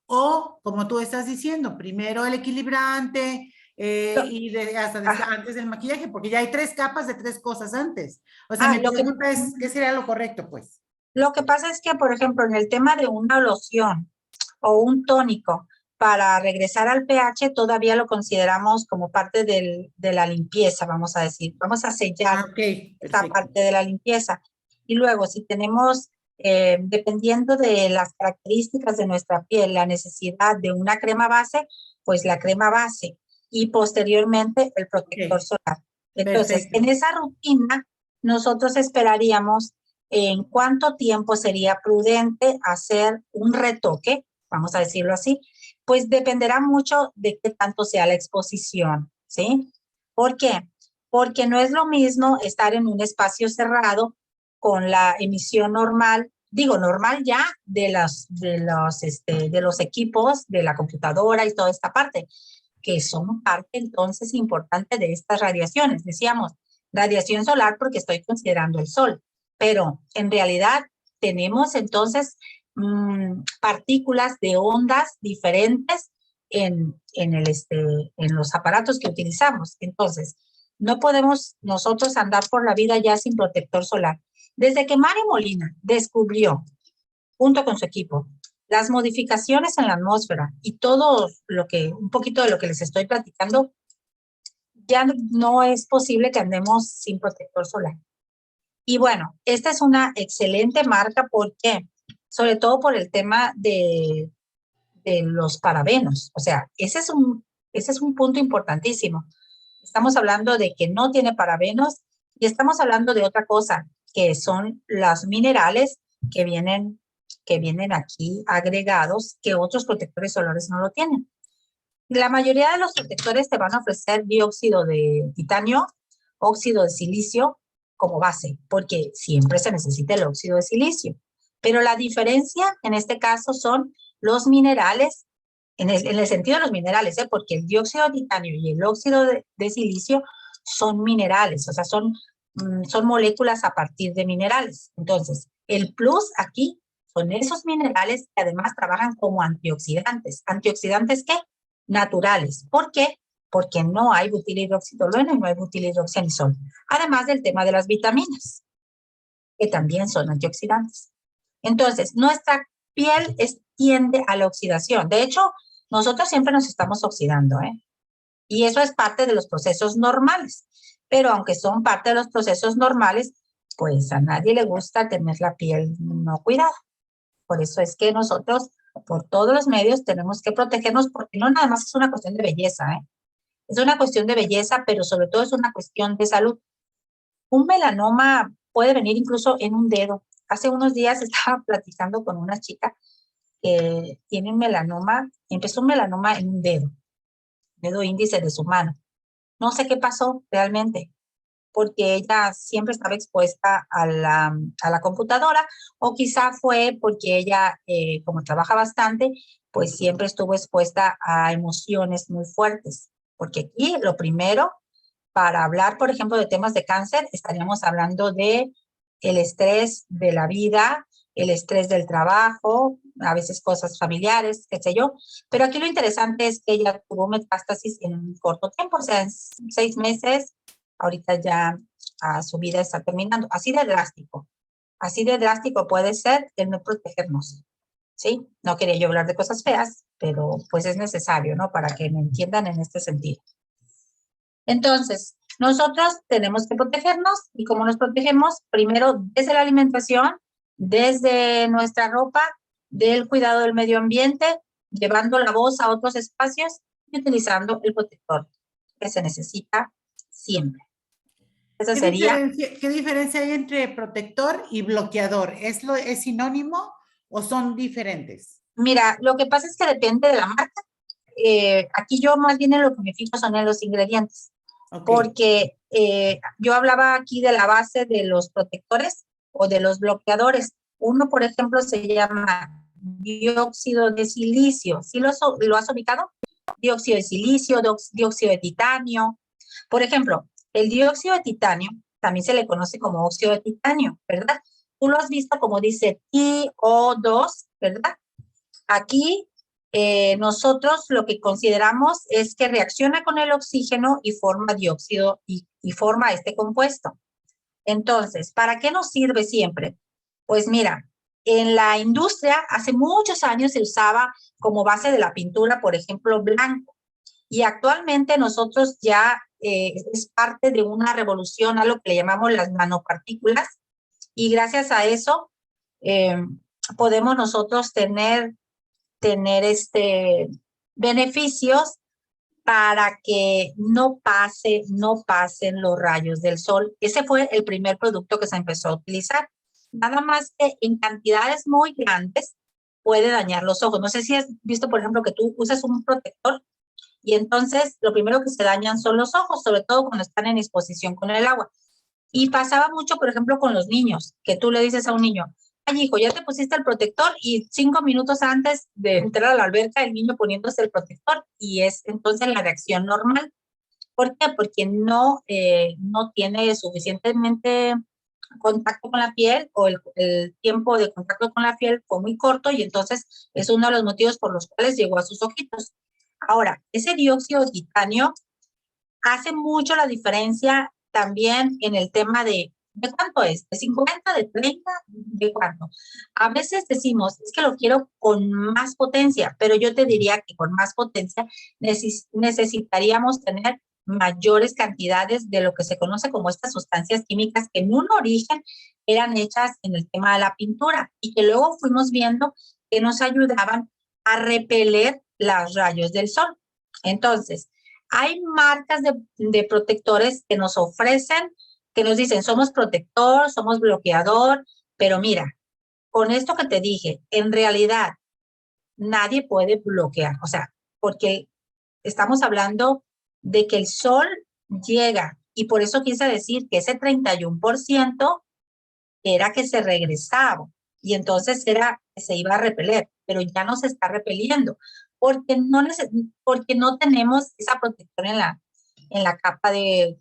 o como tú estás diciendo, primero el equilibrante, hasta antes del maquillaje, porque ya hay 3 capas de 3 cosas antes. O sea, mi pregunta es, ¿qué sería lo correcto, pues? Lo que pasa es que, por ejemplo, en el tema de una loción o un tónico para regresar al pH, todavía lo consideramos como parte de la limpieza, vamos a decir. Vamos a sellar esta parte de la limpieza. Y luego, si tenemos, dependiendo de las características de nuestra piel, la necesidad de una crema base, pues la crema base y posteriormente el protector solar. Entonces, en esa rutina, nosotros esperaríamos en cuánto tiempo sería prudente hacer un retoque, vamos a decirlo así, pues dependerá mucho de qué tanto sea la exposición, ¿sí? ¿Por qué? Porque no es lo mismo estar en un espacio cerrado con la emisión normal, digo normal ya de los equipos, de la computadora y toda esta parte, que son parte entonces importante de estas radiaciones. Decíamos, radiación solar porque estoy considerando el sol, pero en realidad tenemos entonces partículas de ondas diferentes en los aparatos que utilizamos. Entonces, no podemos nosotros andar por la vida ya sin protector solar. Desde que Mario Molina descubrió, junto con su equipo, las modificaciones en la atmósfera y todo un poquito de lo que les estoy platicando, ya no es posible que andemos sin protector solar. Y bueno, esta es una excelente marca porque, sobre todo por el tema de los parabenos. O sea, ese es un punto importantísimo. Estamos hablando de que no tiene parabenos y estamos hablando de otra cosa, que son los minerales que vienen aquí agregados, que otros protectores solares no lo tienen. La mayoría de los protectores te van a ofrecer dióxido de titanio, óxido de silicio como base, porque siempre se necesita el óxido de silicio. Pero la diferencia en este caso son los minerales, en el sentido de los minerales, porque el dióxido de titanio y el óxido de silicio son minerales, o sea, son moléculas a partir de minerales. Entonces, el plus aquí son esos minerales que además trabajan como antioxidantes. ¿Antioxidantes qué? Naturales. ¿Por qué? Porque no hay butilhidroxitolueno y no hay butilhidroxianisol. Además del tema de las vitaminas, que también son antioxidantes. Entonces, nuestra piel tiende a la oxidación. De hecho, nosotros siempre nos estamos oxidando, ¿eh? Y eso es parte de los procesos normales. Pero aunque son parte de los procesos normales, pues a nadie le gusta tener la piel no cuidada. Por eso es que nosotros, por todos los medios, tenemos que protegernos porque no nada más es una cuestión de belleza, ¿eh? Es una cuestión de belleza, pero sobre todo es una cuestión de salud. Un melanoma puede venir incluso en un dedo. Hace unos días estaba platicando con una chica que tiene un melanoma, empezó un melanoma en un dedo índice de su mano. No sé qué pasó realmente, porque ella siempre estaba expuesta a la computadora, o quizá fue porque ella, como trabaja bastante, pues siempre estuvo expuesta a emociones muy fuertes. Porque aquí lo primero, para hablar, por ejemplo, de temas de cáncer, estaríamos hablando de el estrés de la vida, el estrés del trabajo, a veces cosas familiares, qué sé yo. Pero aquí lo interesante es que ella tuvo metástasis en un corto tiempo, o sea, en 6 meses, ahorita ya su vida está terminando. Así de drástico puede ser el no protegernos, ¿sí? No quería yo hablar de cosas feas, pero pues es necesario, ¿no? Para que me entiendan en este sentido. Entonces, nosotros tenemos que protegernos, y ¿cómo nos protegemos? Primero, desde la alimentación, desde nuestra ropa, del cuidado del medio ambiente, llevando la voz a otros espacios y utilizando el protector que se necesita siempre. Eso sería. ¿Qué diferencia hay entre protector y bloqueador? ¿Es sinónimo o son diferentes? Mira, lo que pasa es que depende de la marca. Aquí yo más bien en lo que me fijo son en los ingredientes. Okay. Porque yo hablaba aquí de la base de los protectores o de los bloqueadores. Uno, por ejemplo, se llama dióxido de silicio. ¿Sí lo has ubicado? Dióxido de silicio, dióxido de titanio. Por ejemplo, el dióxido de titanio también se le conoce como óxido de titanio, ¿verdad? Tú lo has visto como dice TiO2, ¿verdad? Aquí nosotros lo que consideramos es que reacciona con el oxígeno y forma dióxido y forma este compuesto. Entonces, ¿para qué nos sirve siempre? Pues mira, en la industria hace muchos años se usaba como base de la pintura, por ejemplo, blanco. Y actualmente nosotros ya es parte de una revolución a lo que le llamamos las nanopartículas. Y gracias a eso eh, podemos nosotros tener beneficios para que no pasen los rayos del sol. Ese fue el primer producto que se empezó a utilizar. Nada más que en cantidades muy grandes puede dañar los ojos. No sé si has visto, por ejemplo, que tú usas un protector y entonces lo primero que se dañan son los ojos, sobre todo cuando están en exposición con el agua. Y pasaba mucho, por ejemplo, con los niños, que tú le dices a un niño, ay, hijo, ya te pusiste el protector, y 5 minutos antes de entrar a la alberca, el niño poniéndose el protector, y es entonces la reacción normal. ¿Por qué? Porque no tiene suficientemente contacto con la piel, o el tiempo de contacto con la piel fue muy corto, y entonces es uno de los motivos por los cuales llegó a sus ojitos. Ahora, ese dióxido de titanio hace mucho la diferencia también en el tema ¿de cuánto es? ¿De 50, de 30, de cuánto? A veces decimos, es que lo quiero con más potencia, pero yo te diría que con más potencia necesitaríamos tener mayores cantidades de lo que se conoce como estas sustancias químicas que en un origen eran hechas en el tema de la pintura y que luego fuimos viendo que nos ayudaban a repeler los rayos del sol. Entonces, hay marcas de protectores que nos ofrecen, que nos dicen, somos protector, somos bloqueador, pero mira, con esto que te dije, en realidad nadie puede bloquear, o sea, porque estamos hablando de que el sol llega, y por eso quise decir que ese 31% era que se regresaba, y entonces era que se iba a repeler, pero ya no se está repeliendo, porque no tenemos esa protección en la capa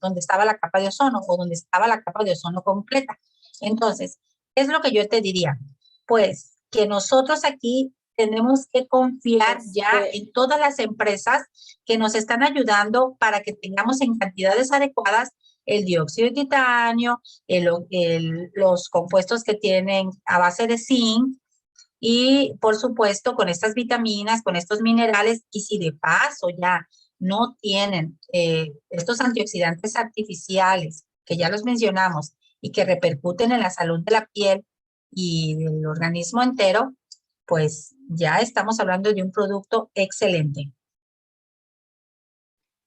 donde estaba la capa de ozono, o donde estaba la capa de ozono completa. Entonces, ¿qué es lo que yo te diría? Pues que nosotros aquí tenemos que confiar ya en todas las empresas que nos están ayudando para que tengamos en cantidades adecuadas el dióxido de titanio, los compuestos que tienen a base de zinc, y por supuesto con estas vitaminas, con estos minerales, y si de paso ya no tienen estos antioxidantes artificiales, que ya los mencionamos, y que repercuten en la salud de la piel y del organismo entero, pues ya estamos hablando de un producto excelente.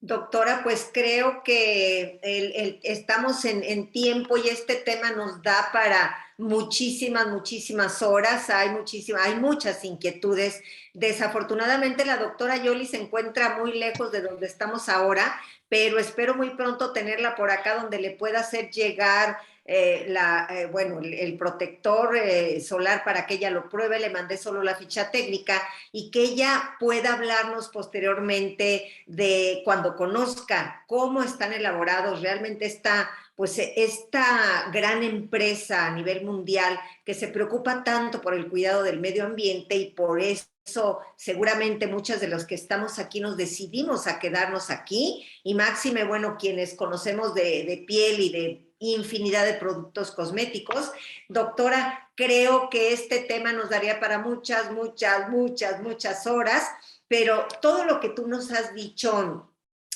Doctora, pues creo que estamos en tiempo y este tema nos da para muchísimas horas. Hay muchas inquietudes. Desafortunadamente la doctora Yoli se encuentra muy lejos de donde estamos ahora, pero espero muy pronto tenerla por acá donde le pueda hacer llegar el protector solar para que ella lo pruebe. Le mandé solo la ficha técnica y que ella pueda hablarnos posteriormente de cuando conozca cómo están elaborados realmente esta gran empresa a nivel mundial que se preocupa tanto por el cuidado del medio ambiente, y por eso seguramente muchas de los que estamos aquí nos decidimos a quedarnos aquí, y máxime, bueno, quienes conocemos de piel y de infinidad de productos cosméticos. Doctora, creo que este tema nos daría para muchas horas, pero todo lo que tú nos has dicho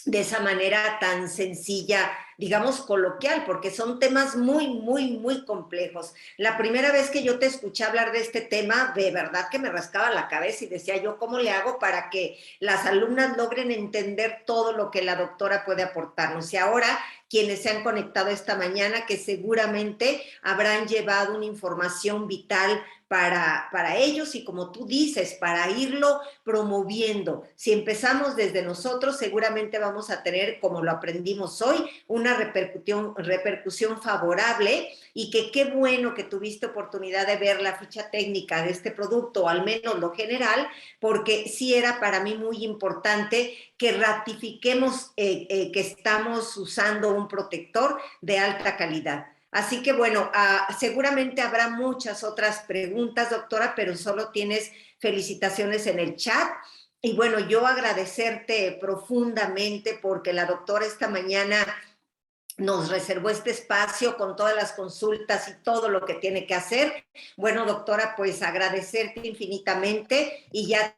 de esa manera tan sencilla, digamos coloquial, porque son temas muy complejos. La primera vez que yo te escuché hablar de este tema, de verdad que me rascaba la cabeza y decía yo, ¿cómo le hago para que las alumnas logren entender todo lo que la doctora puede aportarnos? Y ahora, quienes se han conectado esta mañana, que seguramente habrán llevado una información vital para ellos, y como tú dices, para irlo promoviendo. Si empezamos desde nosotros, seguramente vamos a tener, como lo aprendimos hoy, una repercusión favorable, y que qué bueno que tuviste oportunidad de ver la ficha técnica de este producto, o al menos lo general, porque sí era para mí muy importante que ratifiquemos que estamos usando un protector de alta calidad. Así que bueno, seguramente habrá muchas otras preguntas, doctora, pero solo tienes felicitaciones en el chat. Y bueno, yo agradecerte profundamente porque la doctora esta mañana nos reservó este espacio con todas las consultas y todo lo que tiene que hacer. Bueno, doctora, pues agradecerte infinitamente y ya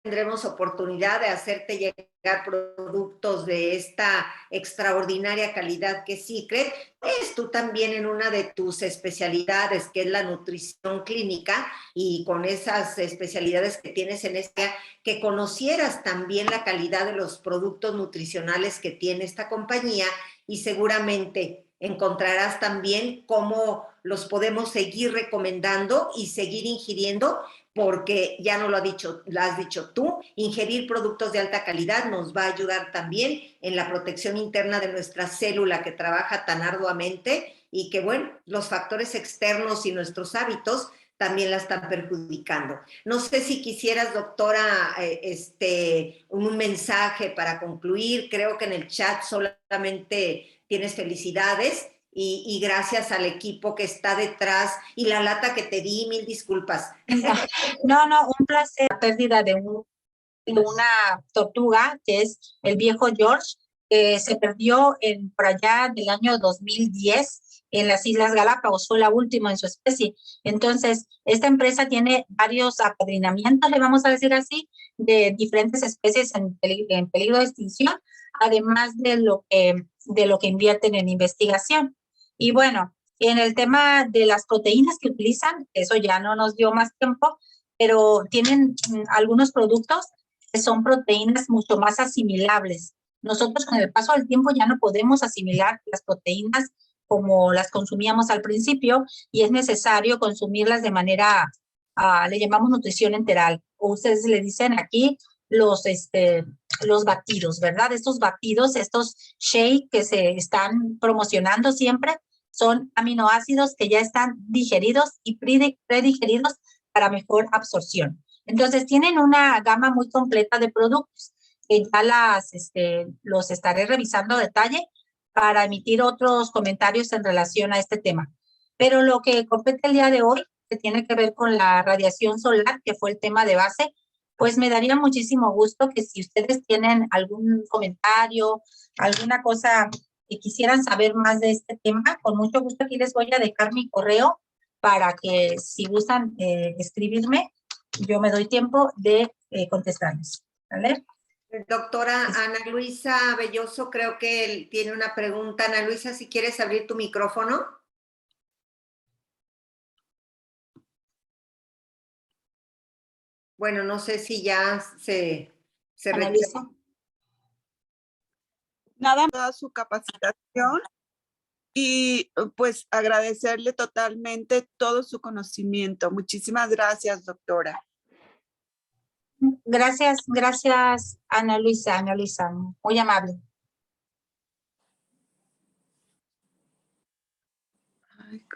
tendremos oportunidad de hacerte llegar productos de esta extraordinaria calidad que es Secret. Pues tú también en una de tus especialidades, que es la nutrición clínica, y con esas especialidades que tienes en esta, que conocieras también la calidad de los productos nutricionales que tiene esta compañía, y seguramente encontrarás también cómo los podemos seguir recomendando y seguir ingiriendo, porque ya no lo has dicho tú, ingerir productos de alta calidad nos va a ayudar también en la protección interna de nuestra célula que trabaja tan arduamente y que, bueno, los factores externos y nuestros hábitos también la están perjudicando. No sé si quisieras, doctora, un mensaje para concluir. Creo que en el chat solamente tienes felicidades y gracias al equipo que está detrás y la lata que te di, mil disculpas. No, un placer. La pérdida de una tortuga, que es el viejo George, que se perdió por allá del año 2010 en las Islas Galápagos, fue la última en su especie. Entonces, esta empresa tiene varios apadrinamientos, le vamos a decir así, de diferentes especies en peligro de extinción, además de lo que invierten en investigación. Y bueno, en el tema de las proteínas que utilizan, eso ya no nos dio más tiempo, pero tienen algunos productos que son proteínas mucho más asimilables. Nosotros con el paso del tiempo ya no podemos asimilar las proteínas como las consumíamos al principio y es necesario consumirlas de manera, le llamamos nutrición enteral, o ustedes le dicen aquí los batidos, ¿verdad? Estos batidos, estos shake que se están promocionando siempre, son aminoácidos que ya están digeridos y predigeridos para mejor absorción. Entonces, tienen una gama muy completa de productos que ya los estaré revisando a detalle para emitir otros comentarios en relación a este tema. Pero lo que compete el día de hoy, que tiene que ver con la radiación solar, que fue el tema de base, pues me daría muchísimo gusto que si ustedes tienen algún comentario, alguna cosa que quisieran saber más de este tema, con mucho gusto aquí les voy a dejar mi correo para que si gustan escribirme, yo me doy tiempo de contestarles. ¿Vale? Doctora Ana Luisa Belloso, creo que él tiene una pregunta. Ana Luisa, si quieres abrir tu micrófono. Bueno, no sé si ya se Luisa. Nada más toda su capacitación y pues agradecerle totalmente todo su conocimiento. Muchísimas gracias, doctora. Gracias, Ana Luisa, muy amable. Ay,